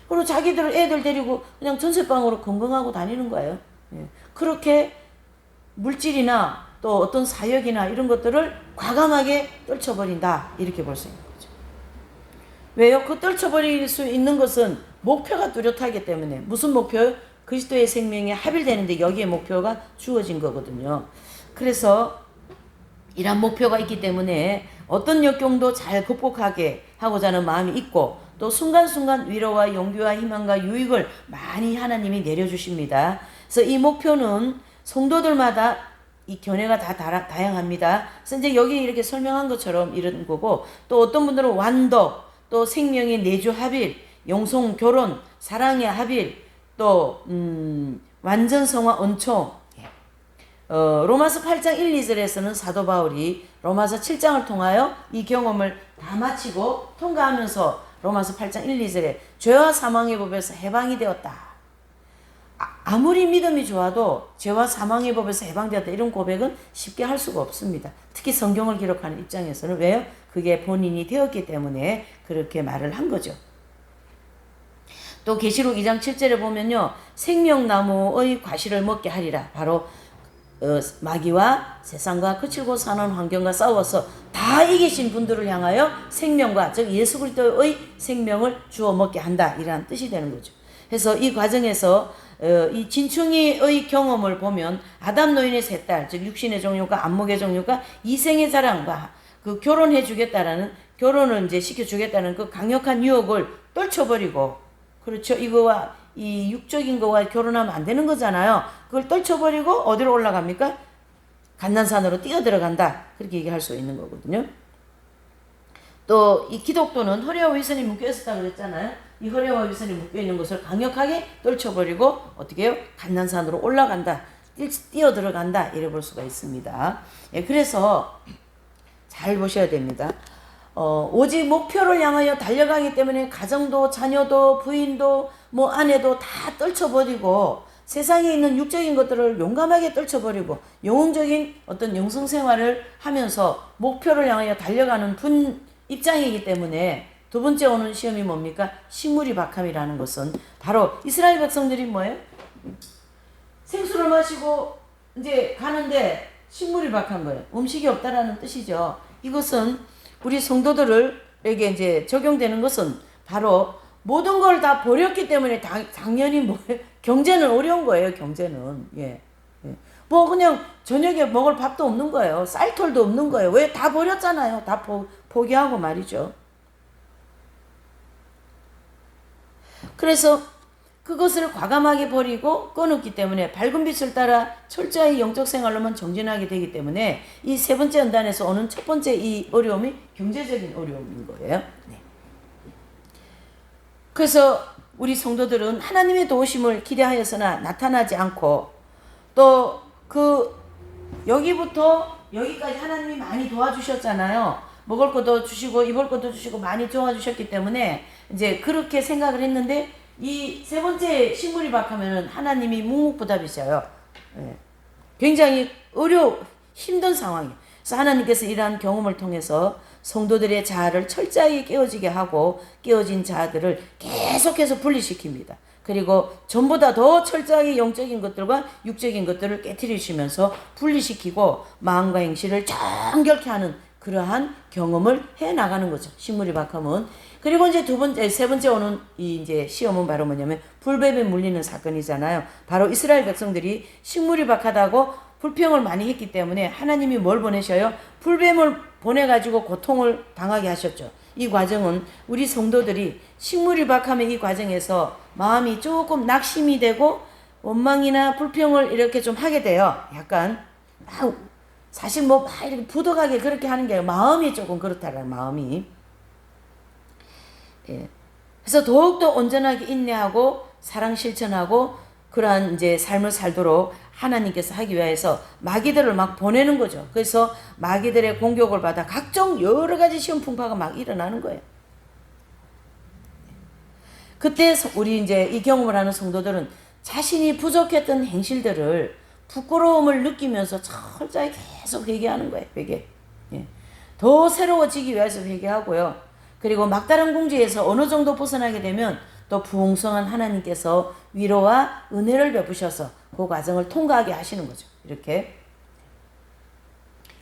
그리고 자기들 애들 데리고 그냥 전세방으로 건강하고 다니는 거예요. 예. 그렇게 물질이나 또 어떤 사역이나 이런 것들을 과감하게 떨쳐버린다 이렇게 볼 수 있는 거죠. 왜요? 그 떨쳐버릴 수 있는 것은 목표가 뚜렷하기 때문에. 무슨 목표요? 그리스도의 생명에 합일되는데 여기에 목표가 주어진 거거든요. 그래서 이런 목표가 있기 때문에 어떤 역경도 잘 극복하게 하고자 하는 마음이 있고 또 순간순간 위로와 용기와 희망과 유익을 많이 하나님이 내려주십니다. 그래서 이 목표는 성도들마다 이 견해가 다 다양합니다. 그래서 이제 여기 이렇게 설명한 것처럼 이런 거고 또 어떤 분들은 완덕, 또 생명의 내주 합일, 영성 결혼, 사랑의 합일, 또 완전 성화 은총. 로마서 8장 1, 2절에서는 사도 바울이 로마서 7장을 통하여 이 경험을 다 마치고 통과하면서 로마서 8장 1, 2절에 죄와 사망의 법에서 해방이 되었다. 아무리 믿음이 좋아도 죄와 사망의 법에서 해방되었다 이런 고백은 쉽게 할 수가 없습니다. 특히 성경을 기록하는 입장에서는. 왜요? 그게 본인이 되었기 때문에 그렇게 말을 한 거죠. 또 계시록 2장 7절에 보면요, 생명나무의 과실을 먹게 하리라. 바로 마귀와 세상과 거칠고 사는 환경과 싸워서 다 이기신 분들을 향하여 생명과 즉 예수 그리스도의 생명을 주어 먹게 한다 이라는 뜻이 되는 거죠. 그래서 이 과정에서 이 진충이의 경험을 보면 아담 노인의 세 딸, 즉 육신의 정욕과 안목의 정욕과 이생의 자랑과 그 결혼해 주겠다라는, 결혼을 이제 시켜 주겠다는 그 강력한 유혹을 떨쳐버리고, 그렇죠, 이거와 이 육적인 거와 결혼하면 안 되는 거잖아요. 그걸 떨쳐버리고 어디로 올라갑니까? 간난산으로 뛰어들어간다, 그렇게 얘기할 수 있는 거거든요. 또 이 기독도는 허리와 위선이 묶여 있었다고 그랬잖아요. 이 허리와 위선이 묶여 있는 것을 강력하게 떨쳐버리고 어떻게 해요? 간난산으로 올라간다. 뛰어 들어간다. 이래 볼 수가 있습니다. 예, 그래서 잘 보셔야 됩니다. 오직 목표를 향하여 달려가기 때문에 가정도 자녀도 부인도 뭐 아내도 다 떨쳐버리고 세상에 있는 육적인 것들을 용감하게 떨쳐버리고 영웅적인 어떤 영성생활을 하면서 목표를 향하여 달려가는 입장이기 때문에 두 번째 오는 시험이 뭡니까? 식물이박함이라는 것은 바로 이스라엘 백성들이 뭐예요? 생수를 마시고 이제 가는데 식물이박한 거예요. 음식이 없다라는 뜻이죠. 이것은 우리 성도들에게 이제 적용되는 것은 바로 모든 걸 다 버렸기 때문에 당연히 뭐예요? 경제는 어려운 거예요. 경제는. 예. 뭐 그냥 저녁에 먹을 밥도 없는 거예요. 쌀털도 없는 거예요. 왜? 다 버렸잖아요. 다 포기하고 말이죠. 그래서 그것을 과감하게 버리고 꺼놓기 때문에 밝은 빛을 따라 철저히 영적 생활로만 정진하게 되기 때문에 이 세 번째 연단에서 오는 첫 번째 이 어려움이 경제적인 어려움인 거예요. 네. 그래서 우리 성도들은 하나님의 도우심을 기대하여서나 나타나지 않고 또 여기부터 여기까지 하나님이 많이 도와주셨잖아요. 먹을 것도 주시고 입을 것도 주시고 많이 도와주셨기 때문에 이제 그렇게 생각을 했는데 이 세 번째 식물이박하면은 하나님이 묵묵부답이셔요. 예. 굉장히 힘든 상황이에요. 그래서 하나님께서 이러한 경험을 통해서 성도들의 자아를 철저히 깨어지게 하고 깨어진 자아들을 계속해서 분리시킵니다. 그리고 전보다 더 철저하게 영적인 것들과 육적인 것들을 깨트리시면서 분리시키고 마음과 행실을 정결케 하는 그러한 경험을 해 나가는 거죠. 식물이박함은. 그리고 이제 세 번째 오는 이 이제 시험은 바로 뭐냐면 불뱀에 물리는 사건이잖아요. 바로 이스라엘 백성들이 식물이박하다고 불평을 많이 했기 때문에 하나님이 뭘 보내셔요? 불뱀을 보내가지고 고통을 당하게 하셨죠. 이 과정은 우리 성도들이 식물이박함의 이 과정에서 마음이 조금 낙심이 되고 원망이나 불평을 이렇게 좀 하게 돼요. 약간 사실 뭐 막 이렇게 부덕하게 그렇게 하는 게 아니라 마음이 조금 그렇다라는 마음이. 예. 그래서 더욱더 온전하게 인내하고 사랑 실천하고 그러한 이제 삶을 살도록 하나님께서 하기 위해서 마귀들을 막 보내는 거죠. 그래서 마귀들의 공격을 받아 각종 여러 가지 시험 풍파가 막 일어나는 거예요. 그때 우리 이제 이 경험을 하는 성도들은 자신이 부족했던 행실들을 부끄러움을 느끼면서 철저히 계속 회개하는 거예요. 회개. 예. 더 새로워지기 위해서 회개하고요. 그리고 막다른 궁지에서 어느 정도 벗어나게 되면 또 부흥성한 하나님께서 위로와 은혜를 베푸셔서 그 과정을 통과하게 하시는 거죠. 이렇게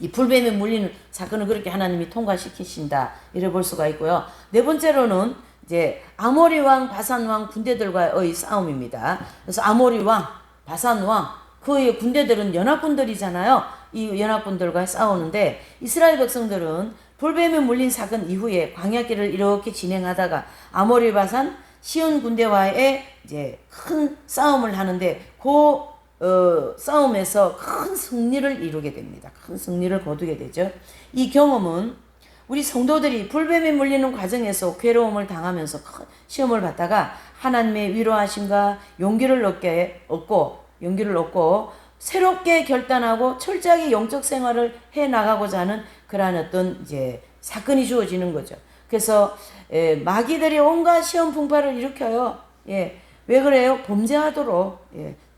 이 불뱀에 물리는 사건을 그렇게 하나님이 통과시키신다. 이래 볼 수가 있고요. 네 번째로는 이제 아모리 왕, 바산 왕 군대들과의 싸움입니다. 그래서 아모리 왕, 바산 왕 그의 군대들은 연합군들이잖아요. 이 연합군들과 싸우는데 이스라엘 백성들은 불뱀에 물린 사건 이후에 광야길을 이렇게 진행하다가 아모리 바산 시온 군대와의 이제 큰 싸움을 하는데 싸움에서 큰 승리를 이루게 됩니다. 큰 승리를 거두게 되죠. 이 경험은 우리 성도들이 불뱀에 물리는 과정에서 괴로움을 당하면서 큰 시험을 받다가 하나님의 위로하심과 용기를 얻고 새롭게 결단하고 철저하게 영적 생활을 해 나가고자 하는 그러한 어떤 이제 사건이 주어지는 거죠. 그래서 마귀들이 온갖 시험 풍파를 일으켜요. 예. 왜 그래요? 범죄하도록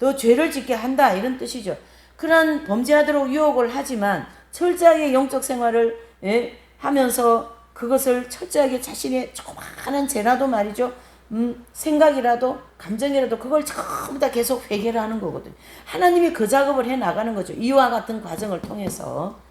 더 죄를 짓게 한다 이런 뜻이죠. 그러한 범죄하도록 유혹을 하지만 철저하게 영적 생활을 하면서 그것을 철저하게 자신의 조그마한 죄라도 말이죠. 생각이라도 감정이라도 그걸 전부 다 계속 회개를 하는 거거든요. 하나님이 그 작업을 해 나가는 거죠. 이와 같은 과정을 통해서.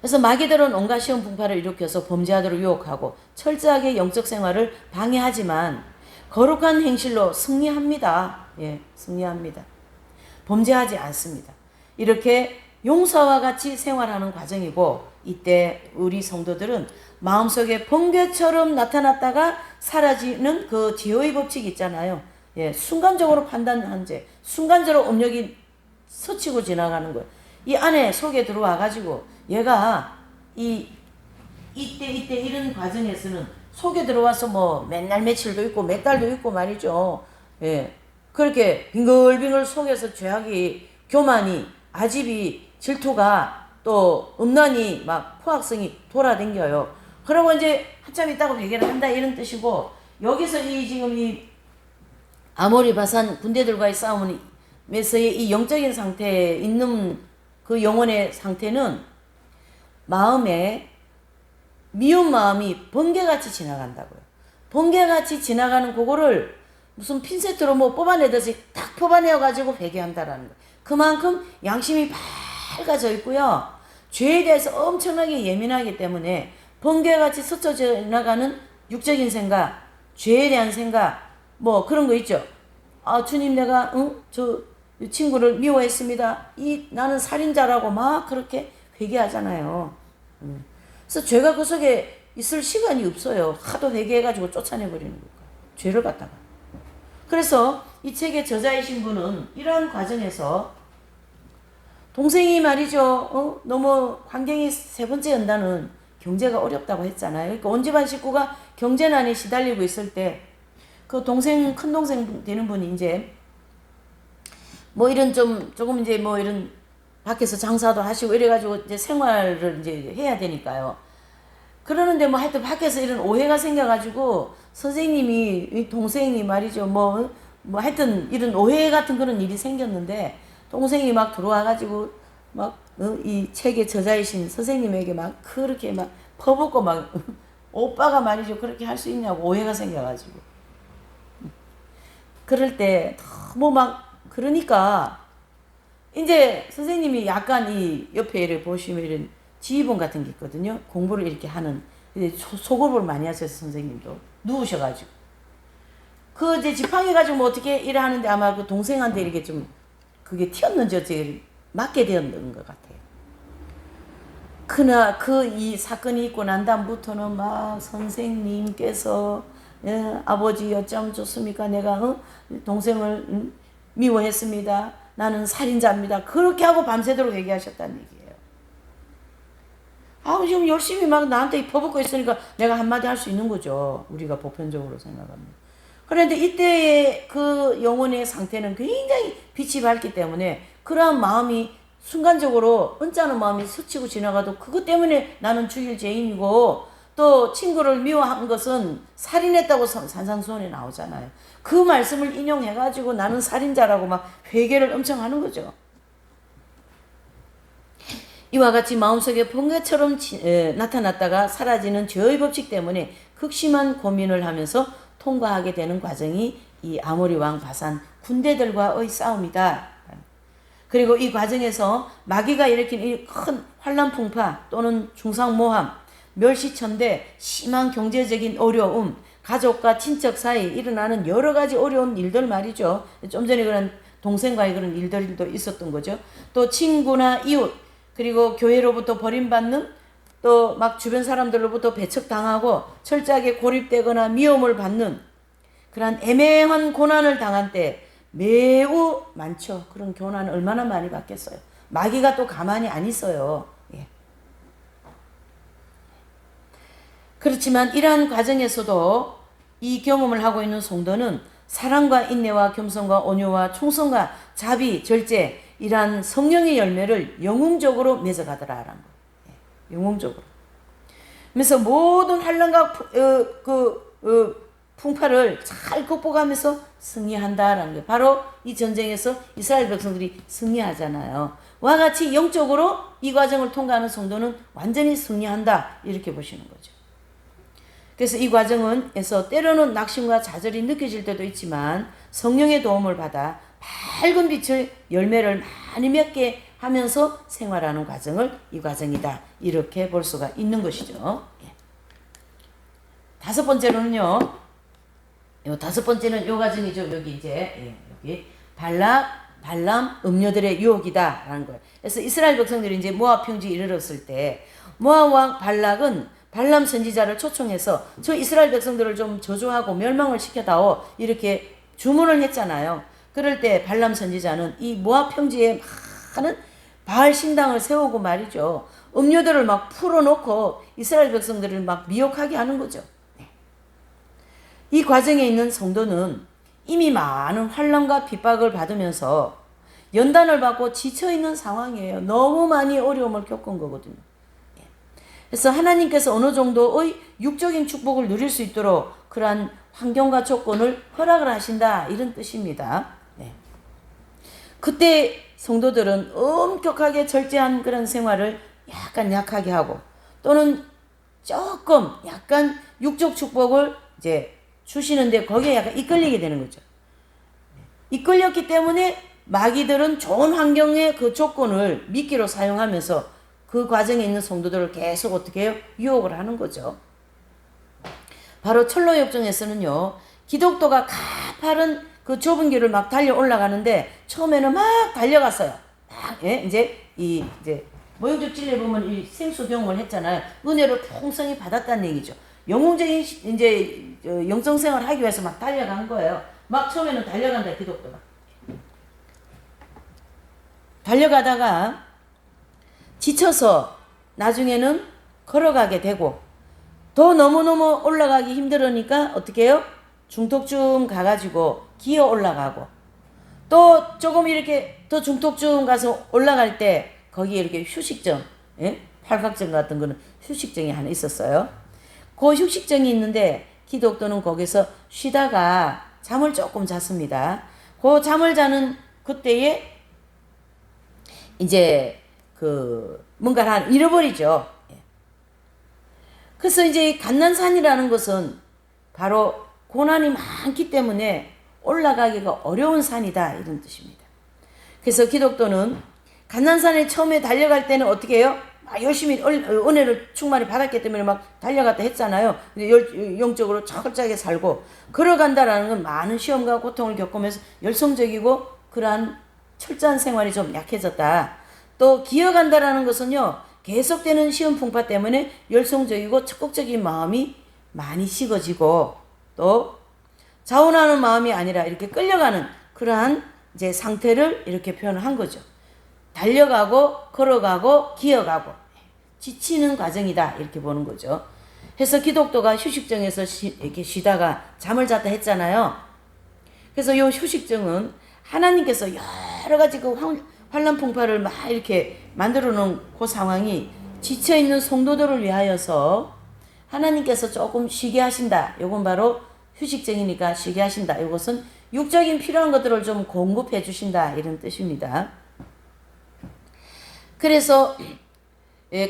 그래서 마귀들은 온갖 시험 풍파를 일으켜서 범죄하도록 유혹하고 철저하게 영적 생활을 방해하지만 거룩한 행실로 승리합니다. 예, 승리합니다. 범죄하지 않습니다. 이렇게 용사와 같이 생활하는 과정이고 이때 우리 성도들은 마음속에 번개처럼 나타났다가 사라지는 그 제어의 법칙이 있잖아요. 예, 순간적으로 판단한 죄, 순간적으로 업력이 스치고 지나가는 거예요. 이 안에 속에 들어와 가지고 얘가 이때 이런 과정에서는 속에 들어와서 뭐 맨날 며칠도 있고 몇 달도 있고 말이죠. 예. 그렇게 빙글빙글 속에서 죄악이, 교만이, 아집이, 질투가 또 음란이 막 포악성이 돌아댕겨요. 그러고 이제 한참 있다고 회개를 한다 이런 뜻이고, 여기서 이 지금 이 아모리 바산 군대들과의 싸움에서의 이 영적인 상태에 있는 그 영혼의 상태는 마음에 미운 마음이 번개같이 지나간다고요. 번개같이 지나가는 그거를 무슨 핀셋으로 뭐 뽑아내듯이 딱 뽑아내어가지고 회개한다라는 거예요. 그만큼 양심이 밝아져 있고요. 죄에 대해서 엄청나게 예민하기 때문에 번개같이 스쳐 지나가는 육적인 생각, 죄에 대한 생각, 뭐 그런 거 있죠. 아, 주님, 내가 저 친구를 미워했습니다. 나는 살인자라고 막 그렇게 회개하잖아요. 그래서 죄가 그 속에 있을 시간이 없어요. 하도 회개해가지고 쫓아내버리는 거예요. 죄를 갖다가. 그래서 이 책의 저자이신 분은 이러한 과정에서 동생이 말이죠. 너무 환경이 세 번째 연단은 경제가 어렵다고 했잖아요. 그러니까 온 집안 식구가 경제난에 시달리고 있을 때 그 동생, 큰 동생 되는 분이 이제 뭐 이런 조금 이제 뭐 이런 밖에서 장사도 하시고 이래가지고 이제 생활을 이제 해야 되니까요. 그러는데 뭐 하여튼 밖에서 이런 오해가 생겨가지고 선생님이, 이 동생이 말이죠. 뭐 하여튼 이런 오해 같은 그런 일이 생겼는데 동생이 막 들어와가지고 막 이 책의 저자이신 선생님에게 막 그렇게 막 퍼붓고 막 오빠가 말이죠. 그렇게 할 수 있냐고 오해가 생겨가지고. 그럴 때 너무 막 그러니까 이제 선생님이 약간 이 옆에 이렇게 보시면 이런 지휘본 같은 게 있거든요. 공부를 이렇게 하는. 소급을 많이 하셔서 선생님도 누우셔가지고 그 이제 지팡이가지고 뭐 어떻게 일을 하는데 아마 그 동생한테 이렇게 좀 그게 튀었는지 어떻게 맞게 되었는 것 같아요. 그나 이 사건이 있고 난 다음부터는 막 선생님께서 아버지 어쩜 좋습니까? 내가 동생을 미워했습니다. 나는 살인자입니다. 그렇게 하고 밤새도록 얘기하셨다는 얘기예요. 아, 지금 열심히 막 나한테 퍼붓고 있으니까 내가 한마디 할 수 있는 거죠. 우리가 보편적으로 생각하면. 그런데 이때의 그 영혼의 상태는 굉장히 빛이 밝기 때문에 그러한 마음이 순간적으로 언짢은 마음이 스치고 지나가도 그것 때문에 나는 죽일 죄인이고 또 친구를 미워한 것은 살인했다고 산상수훈에 나오잖아요. 그 말씀을 인용해가지고 나는 살인자라고 막 회개를 엄청 하는 거죠. 이와 같이 마음속에 번개처럼 나타났다가 사라지는 죄의 법칙 때문에 극심한 고민을 하면서 통과하게 되는 과정이 이 아모리 왕 바산 군대들과의 싸움이다. 그리고 이 과정에서 마귀가 일으킨 이 큰 환란 풍파 또는 중상모함, 멸시천대, 심한 경제적인 어려움, 가족과 친척 사이 일어나는 여러 가지 어려운 일들 말이죠. 좀 전에 그런 동생과의 그런 일들도 있었던 거죠. 또 친구나 이웃, 그리고 교회로부터 버림받는, 또 막 주변 사람들로부터 배척당하고 철저하게 고립되거나 미움을 받는 그런 애매한 고난을 당한 때 매우 많죠. 그런 고난을 얼마나 많이 받겠어요. 마귀가 또 가만히 안 있어요. 예. 그렇지만 이러한 과정에서도 이 경험을 하고 있는 성도는 사랑과 인내와 겸손과 온유와 충성과 자비, 절제, 이러한 성령의 열매를 영웅적으로 맺어가더라라는 거예요. 예. 영웅적으로. 그래서 모든 환난과 풍파를 잘 극복하면서 승리한다라는 게 바로 이 전쟁에서 이스라엘 백성들이 승리하잖아요. 와 같이 영적으로 이 과정을 통과하는 성도는 완전히 승리한다 이렇게 보시는 거죠. 그래서 이 과정에서 때로는 낙심과 좌절이 느껴질 때도 있지만 성령의 도움을 받아 밝은 빛의 열매를 많이 맺게 하면서 생활하는 과정을 이 과정이다 이렇게 볼 수가 있는 것이죠. 예. 다섯 번째로는요. 다섯 번째는 요 과정이죠. 여기 이제 여기 발람 음녀들의 유혹이다라는 거예요. 그래서 이스라엘 백성들이 이제 모압 평지에 이르렀을 때 모압 왕 발락은 발람 선지자를 초청해서 저 이스라엘 백성들을 좀 저주하고 멸망을 시켜다오 이렇게 주문을 했잖아요. 그럴 때 발람 선지자는 이 모압 평지에 많은 바알 신당을 세우고 말이죠. 음료들을 막 풀어놓고 이스라엘 백성들을 막 미혹하게 하는 거죠. 네. 이 과정에 있는 성도는 이미 많은 환난과 핍박을 받으면서 연단을 받고 지쳐있는 상황이에요. 너무 많이 어려움을 겪은 거거든요. 그래서 하나님께서 어느 정도의 육적인 축복을 누릴 수 있도록 그러한 환경과 조건을 허락을 하신다, 이런 뜻입니다. 네. 그때 성도들은 엄격하게 절제한 그런 생활을 약간 약하게 하고, 또는 조금 약간 육적 축복을 이제 주시는데 거기에 약간 이끌리게 되는 거죠. 이끌렸기 때문에 마귀들은 좋은 환경의 그 조건을 미끼로 사용하면서 그 과정에 있는 성도들을 계속 어떻게 해요? 유혹을 하는 거죠. 바로 철로역정에서는요, 기독도가 가파른 그 좁은 길을 막 달려 올라가는데 처음에는 막 달려갔어요. 예? 이제 모형적 진리에 보면 이 생수 경험을 했잖아요. 은혜를 풍성히 받았다는 얘기죠. 영웅적인 이제 영성 생활을 하기 위해서 막 달려간 거예요. 막 처음에는 달려간다, 기독도가. 달려가다가 지쳐서 나중에는 걸어가게 되고, 더 너무너무 올라가기 힘들으니까 어떻게 해요? 중턱쯤 가가지고 기어 올라가고, 또 조금 이렇게 더 중턱쯤 가서 올라갈 때 거기에 이렇게 휴식정, 예? 팔각정 같은 거는 휴식정이 하나 있었어요. 그 휴식정이 있는데 기독도는 거기서 쉬다가 잠을 조금 잤습니다. 그 잠을 자는 그때에 이제 뭔가를 하나 잃어버리죠. 그래서 이제 감난산이라는 것은 바로 고난이 많기 때문에 올라가기가 어려운 산이다, 이런 뜻입니다. 그래서 기독도는 감난산에 처음에 달려갈 때는 어떻게 해요? 열심히 은혜를 충만히 받았기 때문에 막 달려갔다 했잖아요. 영적으로 철저하게 살고, 걸어간다라는 건 많은 시험과 고통을 겪으면서 열성적이고 그러한 철저한 생활이 좀 약해졌다. 또 기어간다라는 것은요, 계속되는 시험 풍파 때문에 열성적이고 적극적인 마음이 많이 식어지고, 또 자원하는 마음이 아니라 이렇게 끌려가는 그러한 이제 상태를 이렇게 표현을 한 거죠. 달려가고 걸어가고 기어가고 지치는 과정이다, 이렇게 보는 거죠. 그래서 기독도가 휴식정에서 이렇게 쉬다가 잠을 잤다 했잖아요. 그래서 이 휴식정은 하나님께서 여러 가지 그 환난 풍파를 막 이렇게 만들어 놓은 그 상황이 지쳐있는 성도들을 위하여서 하나님께서 조금 쉬게 하신다. 요건 바로 휴식정이니까 쉬게 하신다. 이것은 육적인 필요한 것들을 좀 공급해 주신다, 이런 뜻입니다. 그래서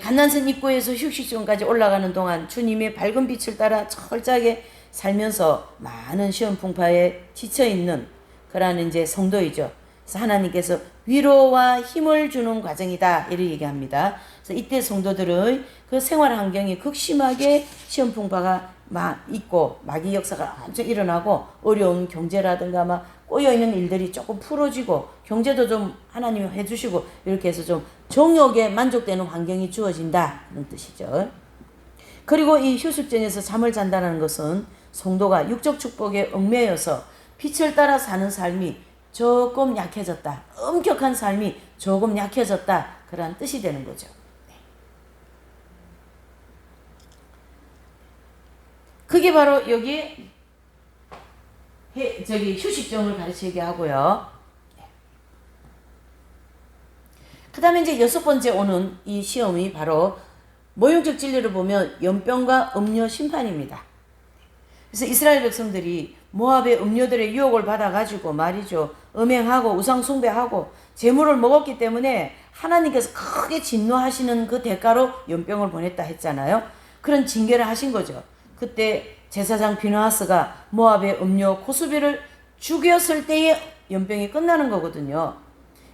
감난산 입구에서 휴식정까지 올라가는 동안 주님의 밝은 빛을 따라 철저하게 살면서 많은 시험 풍파에 지쳐있는 그러한 이제 성도이죠. 그래서 하나님께서 위로와 힘을 주는 과정이다, 이렇게 얘기합니다. 그래서 이때 성도들의 그 생활 환경이 극심하게 시험 풍파가 있고 마귀 역사가 엄청 일어나고 어려운 경제라든가 막 꼬여있는 일들이 조금 풀어지고 경제도 좀 하나님이 해주시고 이렇게 해서 좀 정욕에 만족되는 환경이 주어진다, 이런 뜻이죠. 그리고 이 휴식정에서 잠을 잔다는 것은 성도가 육적 축복에 얽매여서 빛을 따라 사는 삶이 조금 약해졌다, 엄격한 삶이 조금 약해졌다, 그런 뜻이 되는 거죠. 그게 바로 여기 휴식정을 가르치게 하고요. 그 다음에 이제 6번째 오는 이 시험이 바로 모형적 진리를 보면 연병과 음료 심판입니다. 그래서 이스라엘 백성들이 모압의 음료들의 유혹을 받아가지고 말이죠, 음행하고 우상 숭배하고 재물을 먹었기 때문에 하나님께서 크게 진노하시는 그 대가로 연병을 보냈다 했잖아요. 그런 징계를 하신 거죠. 그때 제사장 비느하스가 모압의 음료 고수비를 죽였을 때에 연병이 끝나는 거거든요.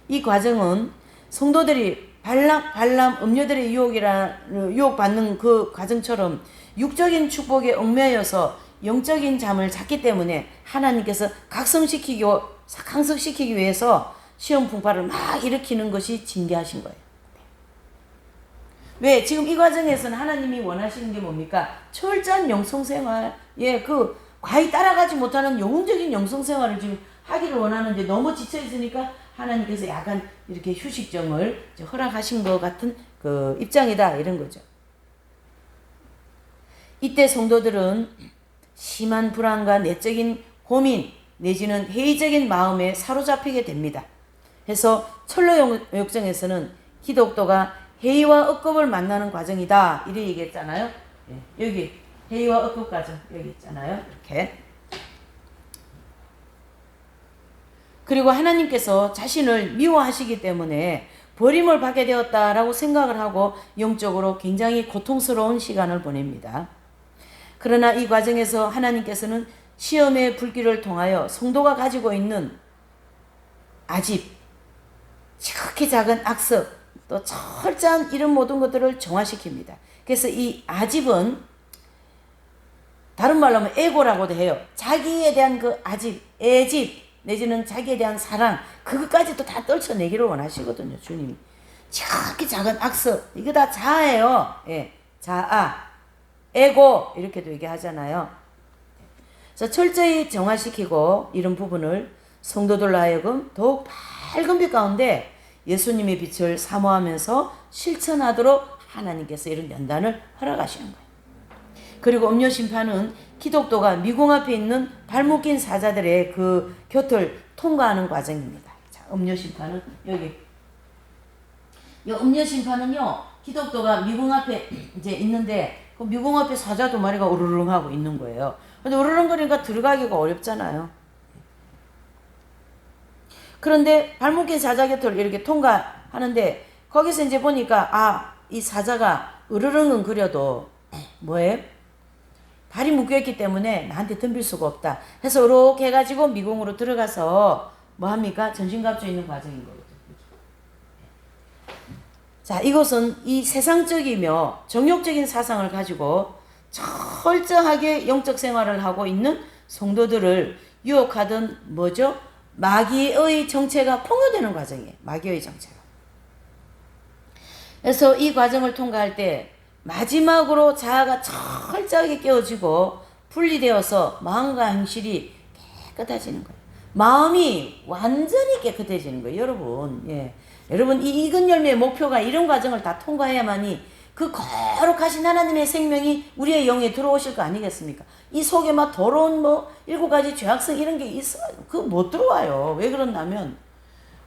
이 과정은 성도들이 발람 음료들의 유혹받는 그 과정처럼 육적인 축복에 얽매여서 영적인 잠을 잤기 때문에 하나님께서 강성시키기 위해서 시험 풍파를 막 일으키는 것이 징계하신 거예요. 왜? 지금 이 과정에서는 하나님이 원하시는 게 뭡니까? 철저한 영성생활, 그 과히 따라가지 못하는 영웅적인 영성생활을 지금 하기를 원하는데 너무 지쳐있으니까 하나님께서 약간 이렇게 휴식정을 허락하신 것 같은 그 입장이다, 이런 거죠. 이때 성도들은 심한 불안과 내적인 고민 내지는 회의적인 마음에 사로잡히게 됩니다. 해서 철로 역정에서는 기독도가 회의와 억압을 만나는 과정이다 이렇게 얘기했잖아요. 여기 회의와 억압 과정 여기 있잖아요. 이렇게. 그리고 하나님께서 자신을 미워하시기 때문에 버림을 받게 되었다라고 생각을 하고 영적으로 굉장히 고통스러운 시간을 보냅니다. 그러나 이 과정에서 하나님께서는 시험의 불길을 통하여 성도가 가지고 있는 아집, 지극히 작은 악습, 또 철저한 이런 모든 것들을 정화시킵니다. 그래서 이 아집은 다른 말로 하면 에고라고도 해요. 자기에 대한 그 아집, 애집 내지는 자기에 대한 사랑 그것까지도 다 떨쳐내기를 원하시거든요. 주님이. 지극히 작은 악습 이거 다 자아예요. 예, 자아, 에고 이렇게도 얘기하잖아요. 그래서 철저히 정화시키고 이런 부분을 성도들로 하여금 더욱 밝은 빛 가운데 예수님의 빛을 사모하면서 실천하도록 하나님께서 이런 연단을 허락하시는 거예요. 그리고 음료 심판은 기독도가 미궁 앞에 있는 발목 낀 사자들의 그 곁을 통과하는 과정입니다. 자, 음료 심판은 여기. 이 음료 심판은요, 기독도가 미궁 앞에 이제 있는데 그 미궁 앞에 사자 두 마리가 우르릉 하고 있는 거예요. 근데 우르릉 거리니까 들어가기가 어렵잖아요. 그런데 발목 낀 사자 곁을 이렇게 통과하는데 거기서 이제 보니까 이 사자가 으르릉은 그려도 뭐예요? 발이 묶여있기 때문에 나한테 덤빌 수가 없다. 해서 이렇게 해가지고 미궁으로 들어가서 뭐 합니까? 전신갑주 있는 과정인 거거든요. 자, 이것은 이 세상적이며 정욕적인 사상을 가지고 철저하게 영적 생활을 하고 있는 성도들을 유혹하던 뭐죠? 마귀의 정체가 폭로되는 과정이에요. 마귀의 정체가. 그래서 이 과정을 통과할 때 마지막으로 자아가 철저하게 깨어지고 분리되어서 마음과 행실이 깨끗해지는 거예요. 마음이 완전히 깨끗해지는 거예요. 여러분. 예. 여러분 이 익은 열매의 목표가 이런 과정을 다 통과해야만이 그 거룩하신 하나님의 생명이 우리의 영에 들어오실 거 아니겠습니까? 이 속에 막 더러운 뭐 7가지 죄악성 이런 게 있어요. 그거 못 들어와요. 왜 그러냐면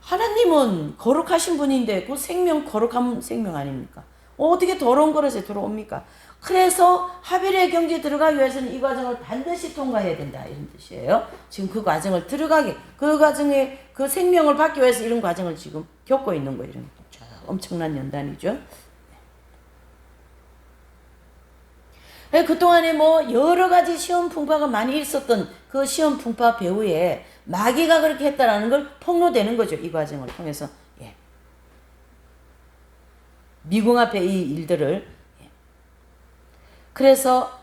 하나님은 거룩하신 분인데 그 생명 거룩한 생명 아닙니까? 어떻게 더러운 그릇에 들어옵니까? 그래서 하빌의 경지에 들어가기 위해서는 이 과정을 반드시 통과해야 된다 이런 뜻이에요. 지금 그 과정을 들어가게 그 과정에 그 생명을 받기 위해서 이런 과정을 지금 겪고 있는 거예요. 이런 엄청난 연단이죠. 그동안에 뭐 여러 가지 시험 풍파가 많이 있었던 그 시험 풍파 배후에 마귀가 그렇게 했다라는 걸 폭로되는 거죠. 이 과정을 통해서. 예. 미궁 앞에 이 일들을. 예. 그래서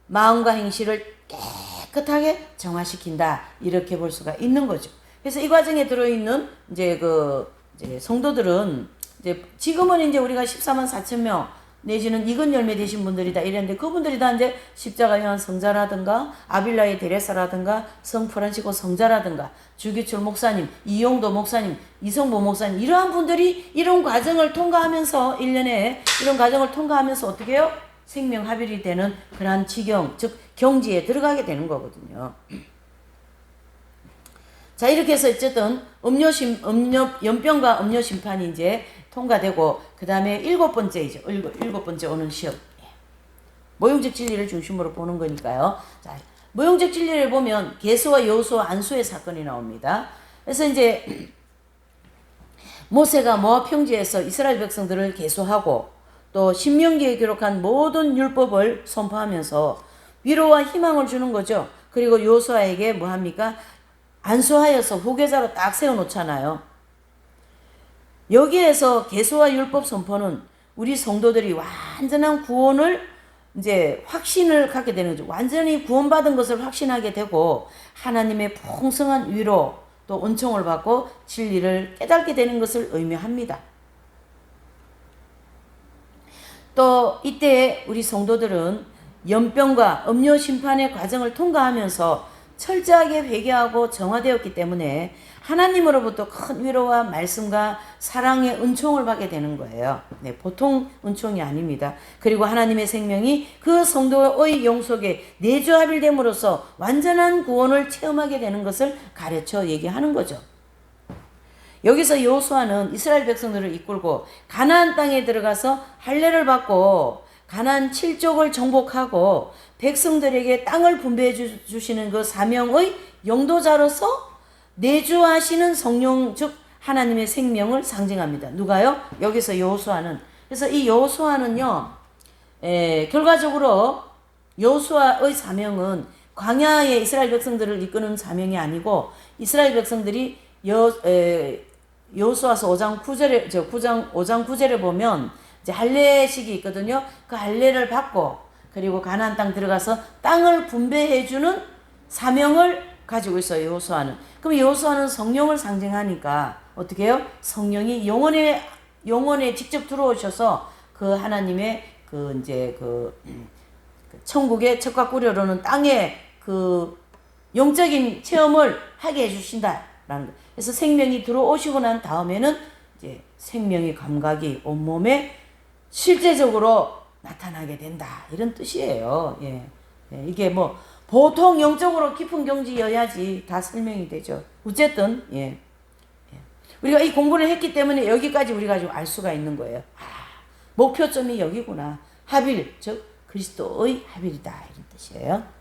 마음과 행실을 깨끗하게 정화시킨다. 이렇게 볼 수가 있는 거죠. 그래서 이 과정에 들어있는 이제 이제 성도들은 이제 지금은 이제 우리가 14만 4천 명 내지는 익은 열매 되신 분들이다 이랬는데 그분들이 다 이제 십자가 요한 성자라든가 아빌라의 데레사라든가 성 프란시고 성자라든가 주기철 목사님, 이용도 목사님, 이성보 목사님 이러한 분들이 이런 과정을 통과하면서 1년에 이런 과정을 통과하면서 어떻게 해요? 생명 합일이 되는 그러한 지경 즉 경지에 들어가게 되는 거거든요. 자 이렇게 해서 어쨌든 연병과 음료 심판이 이제 통과되고 그 다음에 7번째이죠. 7번째 오는 시험. 모형적 진리를 중심으로 보는 거니까요. 자, 모형적 진리를 보면 게스와 여호수아 안수의 사건이 나옵니다. 그래서 이제 모세가 모압 평지에서 이스라엘 백성들을 계수하고 또 신명기에 기록한 모든 율법을 선포하면서 위로와 희망을 주는 거죠. 그리고 여호수아에게 뭐 합니까? 안수하여서 후계자로 딱 세워놓잖아요. 여기에서 계수와 율법 선포는 우리 성도들이 완전한 구원을 이제 확신을 갖게 되는 거죠. 완전히 구원받은 것을 확신하게 되고 하나님의 풍성한 위로 또 은총을 받고 진리를 깨닫게 되는 것을 의미합니다. 또 이때 우리 성도들은 연병과 음료 심판의 과정을 통과하면서 철저하게 회개하고 정화되었기 때문에 하나님으로부터 큰 위로와 말씀과 사랑의 은총을 받게 되는 거예요. 네, 보통 은총이 아닙니다. 그리고 하나님의 생명이 그 성도의 영속에 내주합일됨으로써 완전한 구원을 체험하게 되는 것을 가르쳐 얘기하는 거죠. 여기서 여호수아는 이스라엘 백성들을 이끌고 가나안 땅에 들어가서 할례를 받고 가나안 7족을 정복하고 백성들에게 땅을 분배해 주시는 그 사명의 영도자로서 내주하시는 성령, 즉 하나님의 생명을 상징합니다. 누가요? 여기서 여호수아는. 그래서 이 여호수아는요, 결과적으로 여호수아의 사명은 광야의 이스라엘 백성들을 이끄는 사명이 아니고 이스라엘 백성들이 여호수아서 5장 9절에 보면 이제 할례식이 있거든요. 그 할례를 받고 그리고 가나안 땅 들어가서 땅을 분배해 주는 사명을 가지고 있어요. 여호수아는. 그럼 여호수아는 성령을 상징하니까 어떻게 해요? 성령이 영혼에 직접 들어오셔서 그 하나님의 그 이제 그 천국의 척과 꿀이로는 땅의 그 영적인 체험을 하게 해주신다라는 거. 그래서 생명이 들어오시고 난 다음에는 이제 생명의 감각이 온몸에 실제적으로 나타나게 된다. 이런 뜻이에요. 예. 예. 이게 뭐 보통 영적으로 깊은 경지여야지 다 설명이 되죠. 어쨌든 예. 예. 우리가 이 공부를 했기 때문에 여기까지 우리가 좀 알 수가 있는 거예요. 목표점이 여기구나. 합일, 즉 그리스도의 합일이다. 이런 뜻이에요.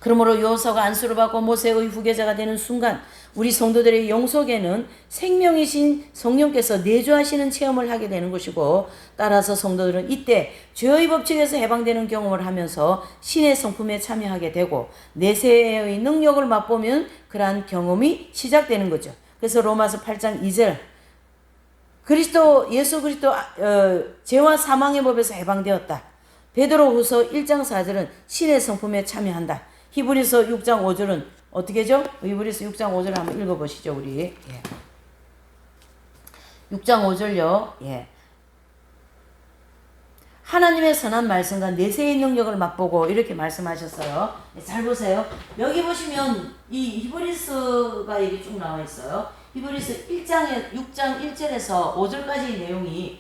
그러므로 여호수아가 안수를 받고 모세의 후계자가 되는 순간 우리 성도들의 영속에는 생명이신 성령께서 내주하시는 체험을 하게 되는 것이고, 따라서 성도들은 이때 죄의 법칙에서 해방되는 경험을 하면서 신의 성품에 참여하게 되고 내세의 능력을 맛보면 그러한 경험이 시작되는 거죠. 그래서 로마서 8장 2절 예수 그리스도 죄와 사망의 법에서 해방되었다. 베드로후서 1장 4절은 신의 성품에 참여한다. 히브리서 6장 5절은 어떻게죠? 히브리서 6장 5절 한번 읽어보시죠, 우리. 예. 6장 5절요. 예. 하나님의 선한 말씀과 내세의 능력을 맛보고 이렇게 말씀하셨어요. 잘 보세요. 여기 보시면 이 히브리서가 이렇게 쭉 나와 있어요. 히브리서 1장에 6장 1절에서 5절까지 내용이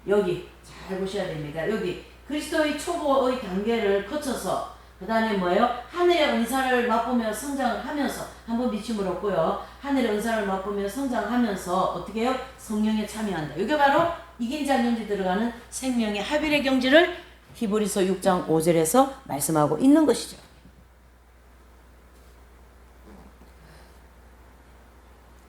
여기 잘 보셔야 됩니다. 여기 그리스도의 초보의 단계를 거쳐서 그 다음에 뭐예요? 하늘의 은사를 맛보며 성장을 하면서 한번 비침을 얻고요. 하늘의 은사를 맛보며 성장하면서 어떻게 해요? 성령에 참여한다. 이게 바로 이긴 자 경지 들어가는 생명의 합일의 경지를 히브리서 6장 5절에서 말씀하고 있는 것이죠.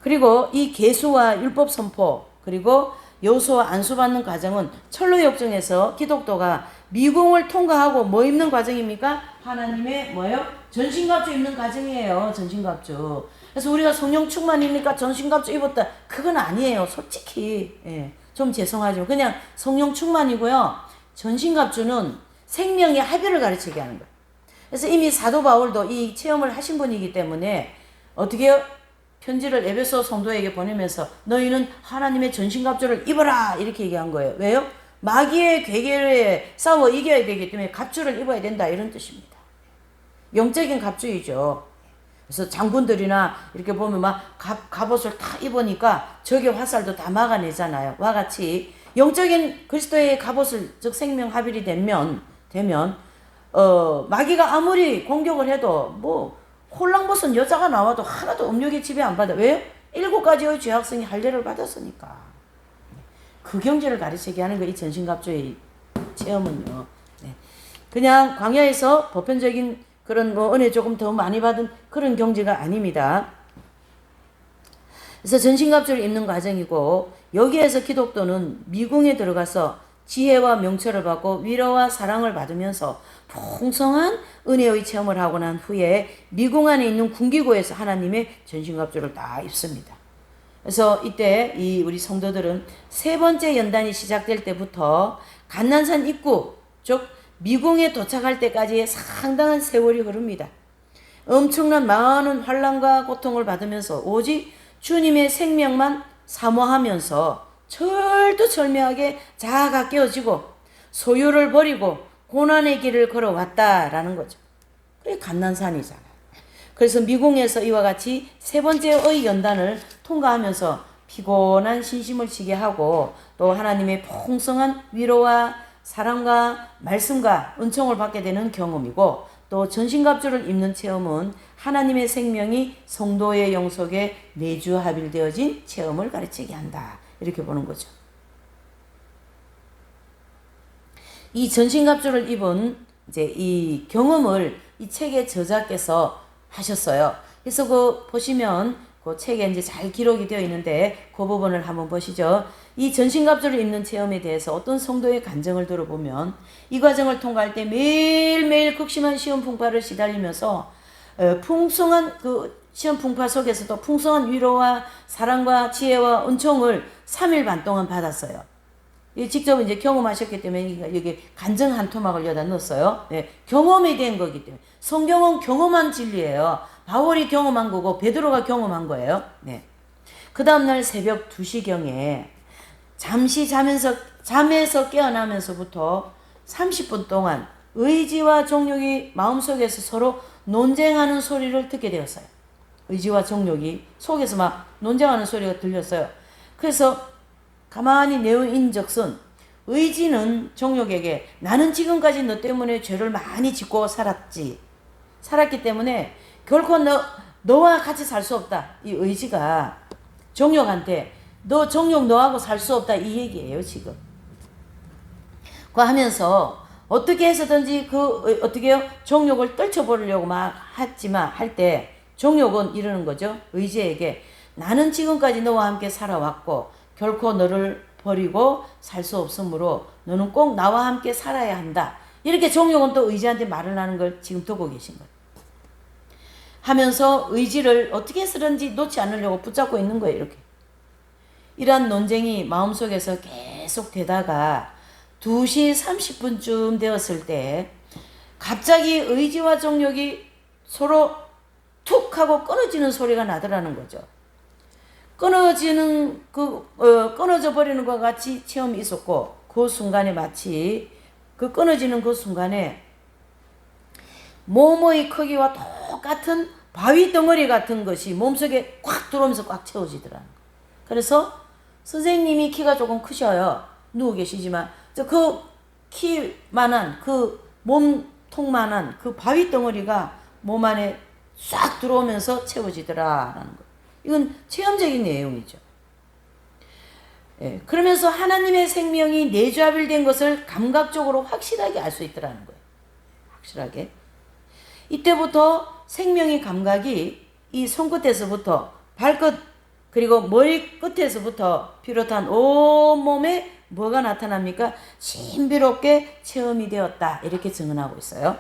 그리고 이 계수와 율법 선포 그리고 여호수아 안수받는 과정은 철로 역정에서 기독도가 미궁을 통과하고 뭐 입는 과정입니까? 하나님의 뭐예요? 전신갑주 입는 과정이에요. 전신갑주. 그래서 우리가 성령 충만이니까 전신갑주 입었다. 그건 아니에요. 솔직히. 예. 좀 죄송하지만 그냥 성령 충만이고요. 전신갑주는 생명의 합의를 가르치게 하는 거예요. 그래서 이미 사도 바울도 이 체험을 하신 분이기 때문에 어떻게 해요? 편지를 에베소 성도에게 보내면서 너희는 하나님의 전신갑주를 입어라 이렇게 얘기한 거예요. 왜요? 마귀의 괴계에 싸워 이겨야 되기 때문에 갑주를 입어야 된다 이런 뜻입니다. 영적인 갑주이죠. 그래서 장군들이나 이렇게 보면 막 갑옷을 다 입으니까 적의 화살도 다 막아내잖아요. 와 같이 영적인 그리스도의 갑옷을 즉 생명 합일이 되면 마귀가 아무리 공격을 해도 뭐 홀랑벗은 여자가 나와도 하나도 음욕의 지배 안 받아. 왜요? 7가지의 죄악성이 할례를 받았으니까. 그 경지를 가르치게 하는 거 이 전신갑주의 체험은요. 네. 그냥 광야에서 보편적인 그런 뭐 은혜 조금 더 많이 받은 그런 경지가 아닙니다. 그래서 전신갑주를 입는 과정이고 여기에서 기독도는 미궁에 들어가서 지혜와 명철을 받고 위로와 사랑을 받으면서 풍성한 은혜의 체험을 하고 난 후에 미궁 안에 있는 궁기고에서 하나님의 전신갑주를 다 입습니다. 그래서 이때 우리 성도들은 세 번째 연단이 시작될 때부터 감난산 입구 즉 미궁에 도착할 때까지의 상당한 세월이 흐릅니다. 엄청난 많은 환난과 고통을 받으면서 오직 주님의 생명만 사모하면서 철두철미하게 자아가 깨어지고 소유를 버리고 고난의 길을 걸어왔다라는 거죠. 그게 감난산이잖아요. 그래서 미궁에서 이와 같이 세 번째의 연단을 통과하면서 피곤한 신심을 지게 하고 또 하나님의 풍성한 위로와 사랑과 말씀과 은총을 받게 되는 경험이고, 또 전신갑주를 입는 체험은 하나님의 생명이 성도의 영속에 내주 합일되어진 체험을 가르치게 한다. 이렇게 보는 거죠. 이 전신갑주를 입은 이제 이 경험을 이 책의 저자께서 하셨어요. 그래서 그 보시면 그 책에 이제 잘 기록이 되어 있는데 그 부분을 한번 보시죠. 이 전신갑주를 입는 체험에 대해서 어떤 성도의 간증을 들어보면 이 과정을 통과할 때 매일매일 극심한 시험 풍파를 시달리면서 풍성한 그 시험 풍파 속에서도 풍성한 위로와 사랑과 지혜와 은총을 3일 반 동안 받았어요. 직접 이제 경험하셨기 때문에 여기 간증 한 토막을 여기다 넣었어요. 네, 경험이 된 거기 때문에. 성경은 경험한 진리예요. 바울이 경험한 거고 베드로가 경험한 거예요. 네. 그 다음날 새벽 2시경에 잠시 잠에서 깨어나면서부터 30분 동안 의지와 정욕이 마음속에서 서로 논쟁하는 소리를 듣게 되었어요. 의지와 정욕이 속에서 막 논쟁하는 소리가 들렸어요. 그래서 가만히 내어인적슨 의지는 정욕에게 나는 지금까지 너 때문에 죄를 많이 짓고 살았기 때문에 결코 너와 같이 살 수 없다. 이 의지가 정욕한테 정욕 너하고 살 수 없다 이 얘기예요 지금. 그 하면서 어떻게 해서든지 어떻게요? 정욕을 떨쳐버리려고 막 했지만 할 때 정욕은 이러는 거죠. 의지에게 나는 지금까지 너와 함께 살아왔고 결코 너를 버리고 살 수 없으므로 너는 꼭 나와 함께 살아야 한다. 이렇게 정욕은 또 의지한테 말을 하는 걸 지금 듣고 계신 거예요. 하면서 의지를 어떻게 해서든지 놓지 않으려고 붙잡고 있는 거예요. 이렇게. 이러한 논쟁이 마음속에서 계속 되다가 2시 30분쯤 되었을 때 갑자기 의지와 정욕이 서로 툭 하고 끊어지는 소리가 나더라는 거죠. 끊어져 버리는 것과 같이 체험이 있었고, 그 순간에 마치 끊어지는 그 순간에 몸의 크기와 똑같은 바위 덩어리 같은 것이 몸속에 꽉 들어오면서 꽉 채워지더라는 거예요. 그래서 선생님이 키가 조금 크셔요. 누워 계시지만 그 키만한 그 몸통만한 그 바위 덩어리가 몸 안에 싹 들어오면서 채워지더라라는 거예요. 이건 체험적인 내용이죠. 예, 그러면서 하나님의 생명이 내주합일된 것을 감각적으로 확실하게 알 수 있더라는 거예요. 확실하게. 이때부터 생명의 감각이 이 손끝에서부터 발끝 그리고 머리 끝에서부터 비롯한 온몸에 뭐가 나타납니까? 신비롭게 체험이 되었다. 이렇게 증언하고 있어요.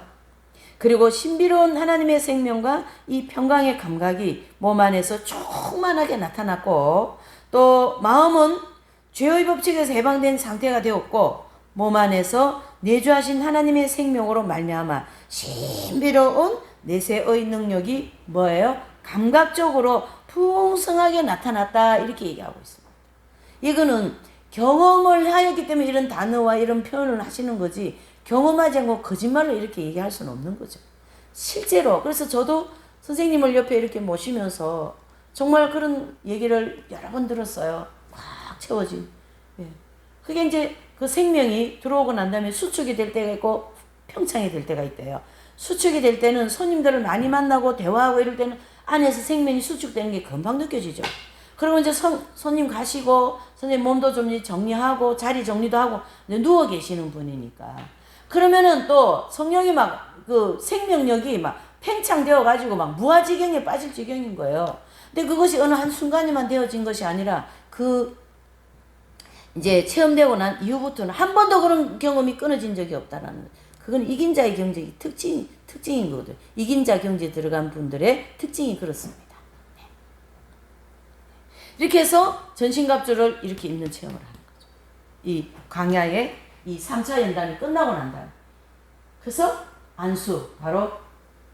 그리고 신비로운 하나님의 생명과 이 평강의 감각이 몸 안에서 충만하게 나타났고, 또 마음은 죄의 법칙에서 해방된 상태가 되었고, 몸 안에서 내주하신 하나님의 생명으로 말미암아 신비로운 내세의 능력이 뭐예요? 감각적으로 풍성하게 나타났다. 이렇게 얘기하고 있습니다. 이거는 경험을 하였기 때문에 이런 단어와 이런 표현을 하시는 거지, 경험하지 않고 거짓말로 이렇게 얘기할 수는 없는 거죠. 실제로. 그래서 저도 선생님을 옆에 이렇게 모시면서 정말 그런 얘기를 여러 번 들었어요. 꽉 채워진. 예. 그게 이제 그 생명이 들어오고 난 다음에 수축이 될 때가 있고 평창이 될 때가 있대요. 수축이 될 때는 손님들을 많이 만나고 대화하고 이럴 때는 안에서 생명이 수축되는 게 금방 느껴지죠. 그리고 이제 손님 가시고 선생님 몸도 좀 정리하고 자리 정리도 하고 누워 계시는 분이니까. 그러면은 또 성령이 막 그 생명력이 막 팽창되어 가지고 막 무아지경에 빠질 지경인 거예요. 근데 그것이 어느 한 순간에만 되어진 것이 아니라 이제 체험되고 난 이후부터는 한 번도 그런 경험이 끊어진 적이 없다라는 거예요. 그건 이긴 자의 경제의 특징인 거거든요. 이긴 자 경제에 들어간 분들의 특징이 그렇습니다. 네. 이렇게 해서 전신갑주를 이렇게 입는 체험을 하는 거죠. 이 광야의 이 3차 연단이 끝나고 난 다음에. 그래서 안수, 바로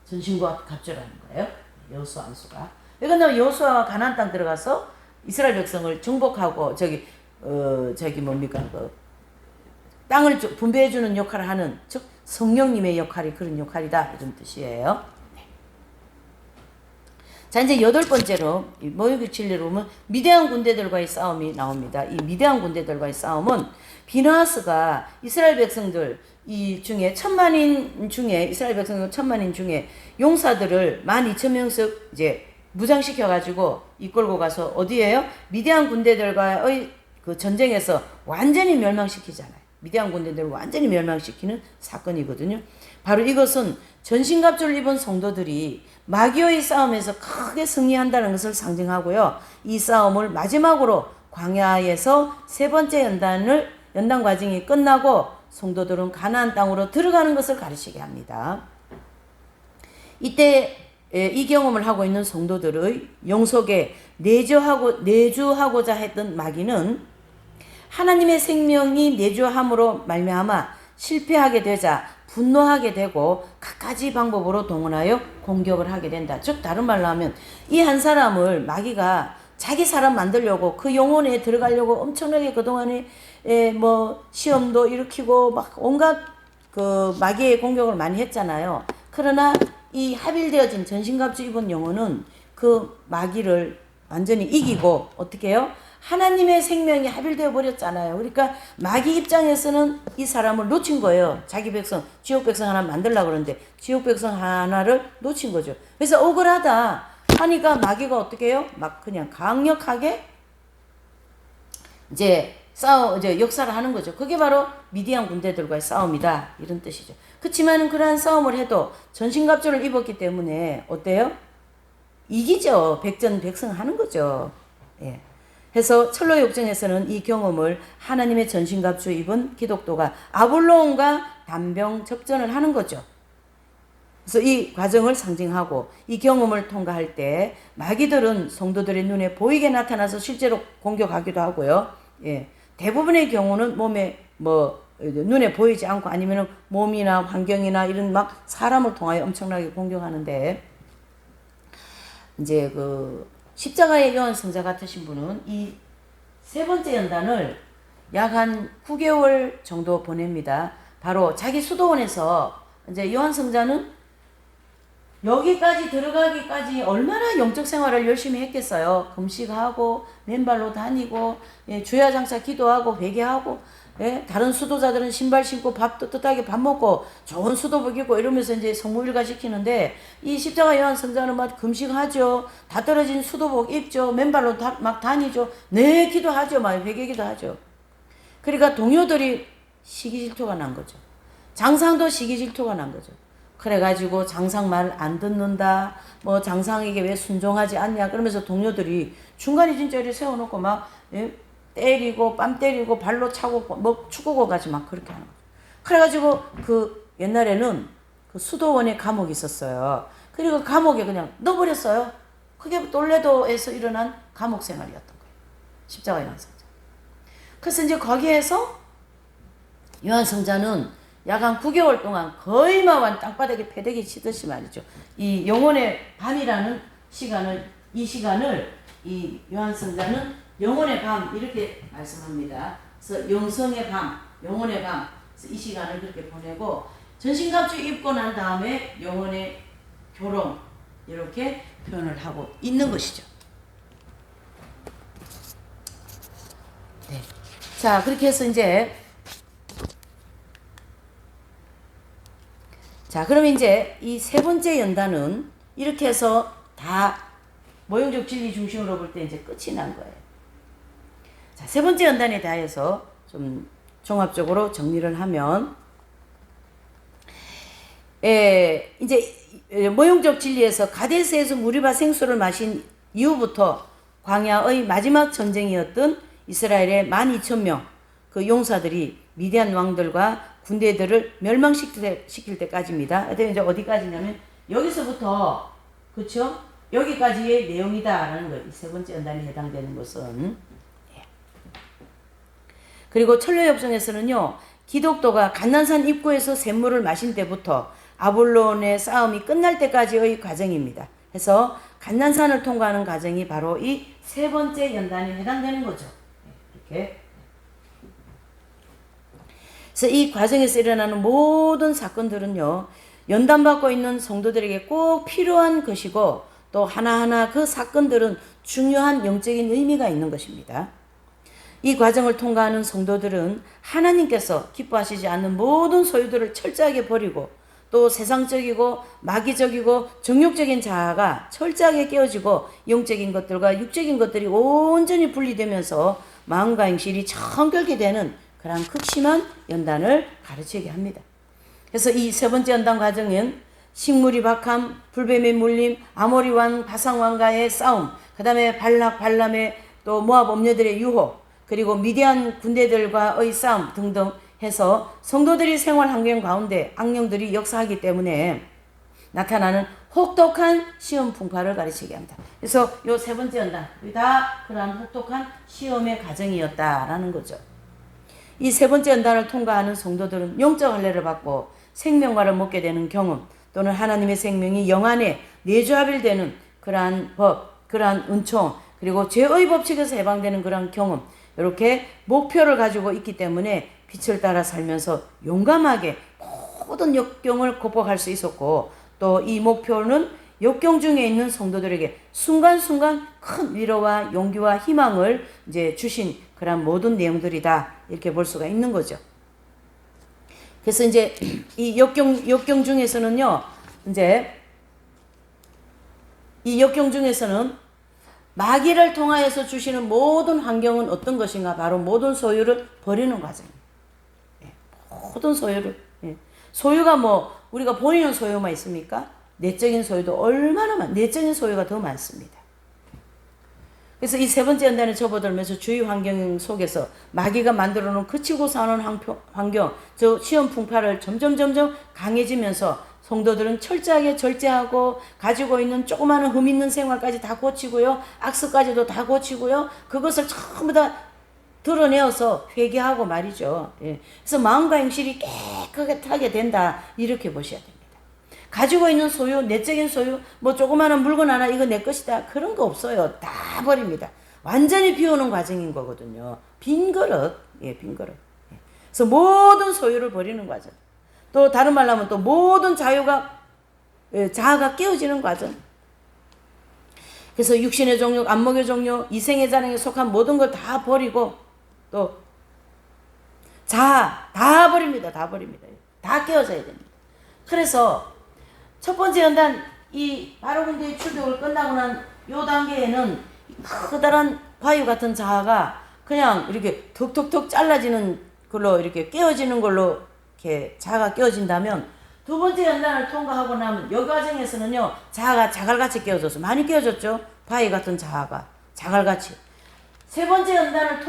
전신갑주라는 거예요. 여호수아 안수가. 그러니까 여호수아가 가나안 땅 들어가서 이스라엘 백성을 정복하고 땅을 분배해주는 역할을 하는, 즉 성령님의 역할이 그런 역할이다 이런 뜻이에요. 자, 이제 8번째로 모욕의 진리로 보면 미대한 군대들과의 싸움이 나옵니다. 이 미대한 군대들과의 싸움은 비나하스가 이스라엘 백성들 이 중에 이스라엘 백성들 10,000만인 중에 용사들을 12,000명씩 이제 무장시켜 가지고 이끌고 가서 어디에요? 미대한 군대들과의 그 전쟁에서 완전히 멸망시키잖아요. 미대한 군대들을 완전히 멸망시키는 사건이거든요. 바로 이것은 전신갑주를 입은 성도들이 마귀의 싸움에서 크게 승리한다는 것을 상징하고요. 이 싸움을 마지막으로 광야에서 세 번째 연단 과정이 끝나고 성도들은 가나안 땅으로 들어가는 것을 가르치게 합니다. 이때 이 경험을 하고 있는 성도들의 영속에 내주하고자 했던 마귀는 하나님의 생명이 내주함으로 말미암아 실패하게 되자 분노하게 되고 갖가지 방법으로 동원하여 공격을 하게 된다. 즉 다른 말로 하면 이 한 사람을 마귀가 자기 사람 만들려고 그 영혼에 들어가려고 엄청나게 그동안에 뭐 시험도 일으키고 막 온갖 그 마귀의 공격을 많이 했잖아요. 그러나 이 합일되어진 전신갑주 입은 영혼은 그 마귀를 완전히 이기고 어떻게 해요? 하나님의 생명이 합일되어 버렸잖아요. 그러니까 마귀 입장에서는 이 사람을 놓친 거예요. 자기 백성, 지옥 백성 하나 만들려고 그러는데 지옥 백성 하나를 놓친 거죠. 그래서 억울하다 하니까 마귀가 어떻게 해요? 막 그냥 강력하게 이제 역사를 하는 거죠. 그게 바로 미디안 군대들과의 싸움이다. 이런 뜻이죠. 그렇지만은 그러한 싸움을 해도 전신갑주를 입었기 때문에 어때요? 이기죠. 백전백승하는 거죠. 예. 해서 철로 역정에서는 이 경험을 하나님의 전신갑주 입은 기독도가 아볼론과 단병 접전을 하는 거죠. 그래서 이 과정을 상징하고 이 경험을 통과할 때 마귀들은 성도들의 눈에 보이게 나타나서 실제로 공격하기도 하고요. 예. 대부분의 경우는 몸에 눈에 보이지 않고 아니면 몸이나 환경이나 이런 막 사람을 통하여 엄청나게 공격하는데 이제 그 십자가의 요한 성자 같으신 분은 이 세 번째 연단을 약 한 9개월 정도 보냅니다. 바로 자기 수도원에서 이제 요한 성자는 여기까지 들어가기까지 얼마나 영적 생활을 열심히 했겠어요. 금식하고 맨발로 다니고 주야 장사 기도하고 회개하고 다른 수도자들은 신발 신고 밥 뜨뜻하게 밥 먹고 좋은 수도복 입고 이러면서 이제 성물일가 시키는데 이 십자가 요한 성자는 막 금식하죠. 다 떨어진 수도복 입죠. 맨발로 막 다니죠. 네 기도하죠. 막 회개기도 하죠. 그러니까 동료들이 시기질투가 난 거죠. 장상도 시기질투가 난 거죠. 그래가지고 장상 말 안 듣는다. 뭐 장상에게 왜 순종하지 않냐. 그러면서 동료들이 중간에 진짜 이렇게 세워놓고 막 때리고 뺨 때리고 발로 차고 뭐 축구고 가지 막 그렇게 하는 거죠. 그래가지고 그 옛날에는 그 수도원에 감옥이 있었어요. 그리고 감옥에 그냥 넣어버렸어요. 그게 톨레도에서 일어난 감옥 생활이었던 거예요. 십자가 요한 성자. 그래서 이제 거기에서 요한 성자는 약 한 9개월 동안 거의 막 땅바닥에 패대기 치듯이 말이죠. 이 영혼의 밤이라는 이 시간을 이 요한 성자는 영혼의 밤 이렇게 말씀합니다. 그래서 영성의 밤, 영혼의 밤. 그래서 이 시간을 그렇게 보내고 전신갑주 입고 난 다음에 영혼의 교롱 이렇게 표현을 하고 있는 것이죠. 네. 자, 그렇게 해서 이제 그럼 이제 이 세 번째 연단은 이렇게 해서 다 모형적 진리 중심으로 볼 때 이제 끝이 난 거예요. 자, 세 번째 연단에 대하여서 좀 종합적으로 정리를 하면, 이제 모형적 진리에서 가데스에서 무리바 생수를 마신 이후부터 광야의 마지막 전쟁이었던 이스라엘의 12,000명 그 용사들이 미디안 왕들과 군대들을 멸망시킬 때까지입니다. 이제 어디까지냐면 여기서부터 그렇죠? 여기까지의 내용이다라는 거예요. 이 세 번째 연단에 해당되는 것은. 그리고 철로역정에서는요. 기독도가 감난산 입구에서 샘물을 마신 때부터 아볼론의 싸움이 끝날 때까지의 과정입니다. 그래서 감난산을 통과하는 과정이 바로 이 세 번째 연단에 해당되는 거죠. 이렇게. 그래서 이 과정에서 일어나는 모든 사건들은요, 연단받고 있는 성도들에게 꼭 필요한 것이고, 또 하나하나 그 사건들은 중요한 영적인 의미가 있는 것입니다. 이 과정을 통과하는 성도들은 하나님께서 기뻐하시지 않는 모든 소유들을 철저하게 버리고, 또 세상적이고 마귀적이고 정욕적인 자아가 철저하게 깨어지고, 영적인 것들과 육적인 것들이 온전히 분리되면서 마음과 행실이 정결게 되는 그런 극심한 연단을 가르치게 합니다. 그래서 이 세 번째 연단 과정은 식물이 박함, 불뱀의 물림, 아모리 왕 바산 왕과의 싸움, 그 다음에 발락 발람의 또 모압 엄녀들의 유혹, 그리고 미디안 군대들과의 싸움 등등 해서 성도들이 생활 환경 가운데 악령들이 역사하기 때문에 나타나는 혹독한 시험 풍파를 가르치게 합니다. 그래서 요 세 번째 연단, 다 그러한 혹독한 시험의 과정이었다라는 거죠. 이 세 번째 연단을 통과하는 성도들은 영적 할례를 받고 생명과를 먹게 되는 경험, 또는 하나님의 생명이 영 안에 내주합일되는 그러한 법, 그러한 은총, 그리고 죄의 법칙에서 해방되는 그러한 경험, 이렇게 목표를 가지고 있기 때문에 빛을 따라 살면서 용감하게 모든 역경을 극복할 수 있었고, 또 이 목표는 역경 중에 있는 성도들에게 순간순간 큰 위로와 용기와 희망을 이제 주신 그런 모든 내용들이다, 이렇게 볼 수가 있는 거죠. 그래서 이제 이 역경 중에서는요, 이제 이 역경 중에서는 마귀를 통하여서 주시는 모든 환경은 어떤 것인가? 바로 모든 소유를 버리는 과정입니다. 모든 소유를. 소유가 뭐 우리가 본인은 소유만 있습니까? 내적인 소유도 얼마나 내적인 소유가 더 많습니다. 그래서 이 세 번째 연단에 접어들면서 주위 환경 속에서 마귀가 만들어 놓은 그치고 사는 환경, 저 시험 풍파를 점점 강해지면서 성도들은 철저하게 절제하고 가지고 있는 조그마한 흠 있는 생활까지 다 고치고요, 악습까지도 다 고치고요, 그것을 전부 다 드러내어서 회개하고 말이죠. 그래서 마음과 행실이 깨끗하게 된다, 이렇게 보셔야 됩니다. 가지고 있는 소유, 내적인 소유, 뭐 조그마한 물건 하나 이거 내 것이다, 그런 거 없어요. 다 버립니다. 완전히 비우는 과정인 거거든요. 빈 그릇, 빈 그릇. 그래서 모든 소유를 버리는 과정. 또 다른 말로 하면 또 모든 자아가 깨어지는 과정. 그래서 육신의 종욕, 안목의 종욕, 이생의 자랑에 속한 모든 걸 다 버리고, 또 자아 다 버립니다. 다 버립니다. 다 깨어져야 됩니다. 그래서 첫 번째 연단, 이 바로 군대의 출격을 끝나고 난 요 단계에는 커다란 과유 같은 자아가 그냥 이렇게 톡톡톡 잘라지는 걸로, 이렇게 깨어지는 걸로 이렇게 자아가 깨어진다면, 두 번째 연단을 통과하고 나면 이 과정에서는요, 자아가 자갈같이 깨어져서 많이 깨어졌죠. 바위 같은 자아가 자갈같이. 세 번째 연단을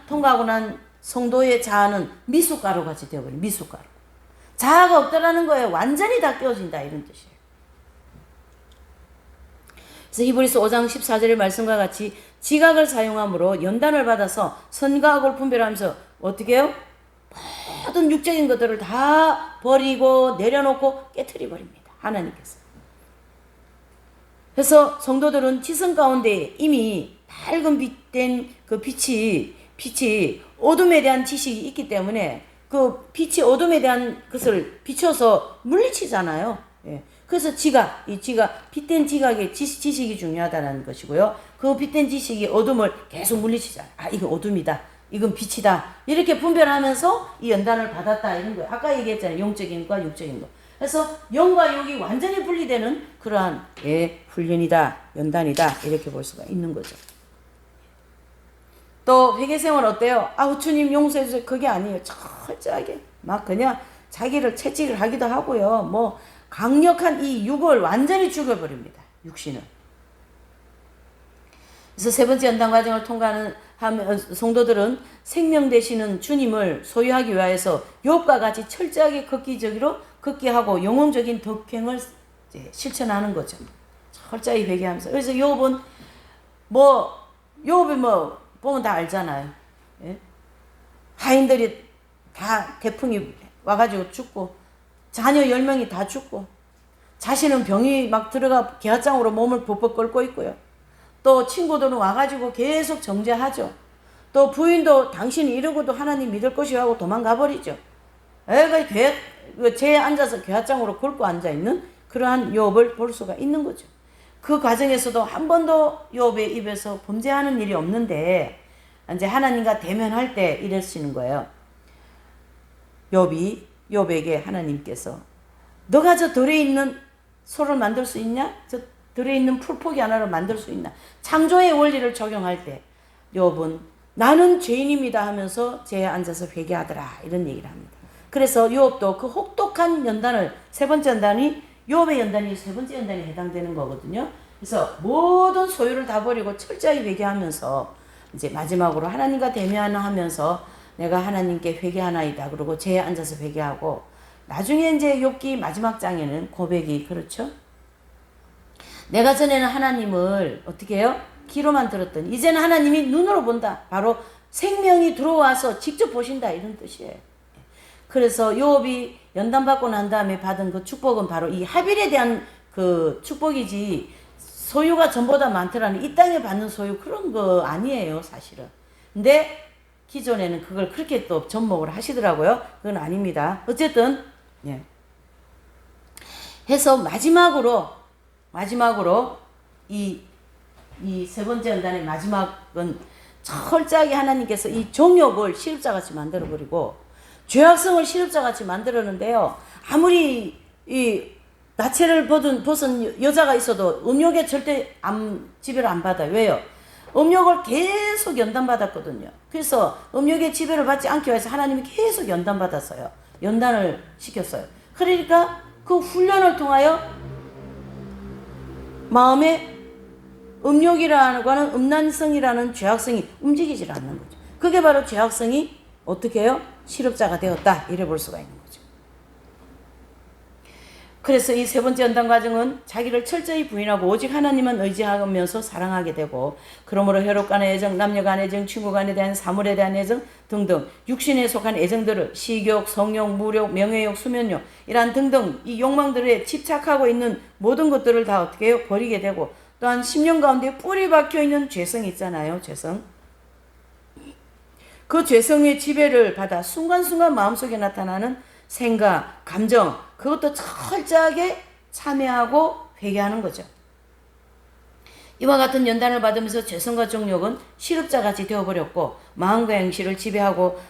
통과하고 난 성도의 자아는 미숫가루 같이 되어버려요. 미숫가루. 자아가 없다라는 거예요. 완전히 다 깨어진다, 이런 뜻이에요. 그래서 히브리서 5장 14절의 말씀과 같이 지각을 사용함으로 연단을 받아서 선과 악을 분별하면서 어떻게 해요? 모든 육적인 것들을 다 버리고 내려놓고 깨트려 버립니다. 하나님께서. 그래서 성도들은 지성 가운데 이미 밝은 빛된 그 빛이 어둠에 대한 지식이 있기 때문에 그 빛이 어둠에 대한 것을 비춰서 물리치잖아요. 그래서 빛된 지각의 지식이 중요하다는 것이고요. 그 빛된 지식이 어둠을 계속 물리치잖아요. 아, 이거 어둠이다, 이건 빛이다, 이렇게 분별하면서 이 연단을 받았다, 이런 거예요. 아까 얘기했잖아요. 영적인 것과 육적인 것. 그래서 영과 육이 완전히 분리되는 그러한 훈련이다, 연단이다, 이렇게 볼 수가 있는 거죠. 또 회개생활 어때요? 아우 주님 용서해주세요, 그게 아니에요. 철저하게 막 그냥 자기를 채찍을 하기도 하고요. 뭐 강력한 이 육을 완전히 죽여버립니다, 육신을. 그래서 세 번째 연단 과정을 통과하는 성도들은 생명 되시는 주님을 소유하기 위해서 욥과 같이 철저하게 걷기하고 영웅적인 덕행을 실천하는 거죠. 철저히 회개하면서. 그래서 욥이 보면 다 알잖아요. 하인들이 다 태풍이 와가지고 죽고, 자녀 10명이 다 죽고, 자신은 병이 막 들어가 개화장으로 몸을 벅벅 끓고 있고요. 또 친구들은 와가지고 계속 정죄하죠. 또 부인도 당신이 이러고도 하나님 믿을 것이요 하고 도망가 버리죠. 애가 제에 앉아서 괴화장으로 긁고 앉아 있는 그러한 욥을 볼 수가 있는 거죠. 그 과정에서도 한 번도 욥의 입에서 범죄하는 일이 없는데 이제 하나님과 대면할 때 이러시는 거예요. 욥에게 하나님께서 너가 저 들에 있는 소를 만들 수 있냐? 저 들에 있는 풀포기 하나를 만들 수 있나? 창조의 원리를 적용할 때 욥은 나는 죄인입니다 하면서 제에 앉아서 회개하더라 이런 얘기를 합니다. 그래서 욥도 그 혹독한 연단을 세 번째 연단이 욥의 연단이 세 번째 연단에 해당되는 거거든요. 그래서 모든 소유를 다 버리고 철저히 회개하면서 이제 마지막으로 하나님과 대면하면서 내가 하나님께 회개하나이다. 그러고 제에 앉아서 회개하고 나중에 이제 욥기 마지막 장에는 고백이 그렇죠. 내가 전에는 하나님을 어떻게 해요? 귀로만 들었더니 이제는 하나님이 눈으로 본다. 바로 생명이 들어와서 직접 보신다 이런 뜻이에요. 그래서 욥이 연단받고 난 다음에 받은 그 축복은 바로 이 하빌에 대한 그 축복이지 소유가 전보다 많더라는 이 땅에 받는 소유 그런 거 아니에요 사실은. 근데 기존에는 그걸 그렇게 또 접목을 하시더라고요. 그건 아닙니다. 어쨌든 예. 해서 마지막으로 이 세 번째 연단의 마지막은 철저하게 하나님께서 이 종욕을 시릅자같이 만들어버리고 죄악성을 시릅자같이 만들었는데요. 아무리 이 나체를 벗은 여자가 있어도 음욕에 절대 지배를 안 받아요. 왜요? 음욕을 계속 연단받았거든요. 그래서 음욕의 지배를 받지 않기 위해서 하나님이 계속 연단받았어요. 연단을 시켰어요. 그러니까 그 훈련을 통하여 마음에 음욕이라는 거는 음란성이라는 죄악성이 움직이질 않는 거죠. 그게 바로 죄악성이 어떻게 해요? 시럽자가 되었다. 이래 볼 수가 있는 거죠. 그래서 이 세 번째 연단 과정은 자기를 철저히 부인하고 오직 하나님만 의지하면서 사랑하게 되고 그러므로 혈육 간의 애정, 남녀 간의 애정, 친구 간에 대한 사물에 대한 애정 등등 육신에 속한 애정들을 식욕, 성욕, 무욕, 명예욕, 수면욕 이러한 등등 이 욕망들에 집착하고 있는 모든 것들을 다 어떻게 해요? 버리게 되고 또한 심령 가운데 뿌리 박혀 있는 죄성이 있잖아요. 죄성. 그 죄성의 지배를 받아 순간순간 마음속에 나타나는 생각, 감정 그것도 철저하게 참여하고 회개하는 거죠. 이와 같은 연단을 받으면서 죄성과 정욕은 시럽자같이 되어버렸고 마음과 행실을 지배하고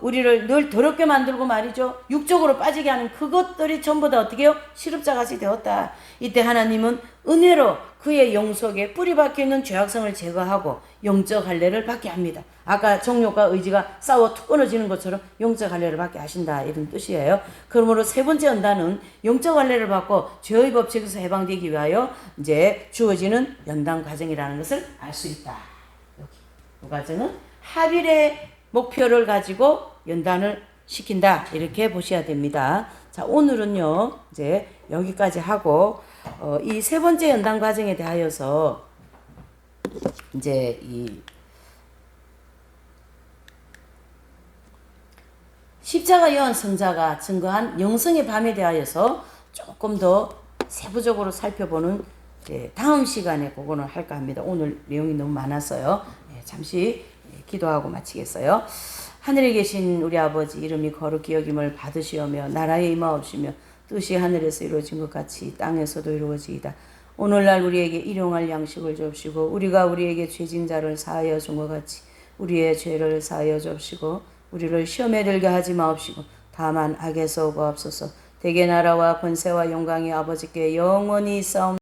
우리를 늘 더럽게 만들고 말이죠. 육적으로 빠지게 하는 그것들이 전부 다 어떻게 해요? 시럽자같이 되었다. 이때 하나님은 은혜로 그의 영 속에 뿌리 박혀있는 죄악성을 제거하고 영적 할례를 받게 합니다. 아까 정욕과 의지가 싸워 툭 끊어지는 것처럼 영적 할례를 받게 하신다 이런 뜻이에요. 그러므로 세 번째 연단은 영적 할례를 받고 죄의 법칙에서 해방되기 위하여 이제 주어지는 연단 과정이라는 것을 알 수 있다. 여기 이 과정은 하빌의 목표를 가지고 연단을 시킨다 이렇게 보셔야 됩니다. 자 오늘은요 이제 여기까지 하고 이 세 번째 연단 과정에 대하여서 이제 이 십자가 요한 성자가 증거한 영성의 밤에 대하여서 조금 더 세부적으로 살펴보는 다음 시간에 그거는 할까 합니다. 오늘 내용이 너무 많아서요. 잠시 기도하고 마치겠어요. 하늘에 계신 우리 아버지 이름이 거룩히 여김을 받으시오며 나라에 임하옵시며 뜻이 하늘에서 이루어진 것 같이 땅에서도 이루어지이다. 오늘날 우리에게 일용할 양식을 줍시고 우리가 우리에게 죄진 자를 사하여 준 것 같이 우리의 죄를 사하여 줍시고 우리를 시험에 들게 하지 마옵시고 다만 악에서 구하옵소서. 대개 나라와 권세와 영광이 아버지께 영원히 있사옵나이다.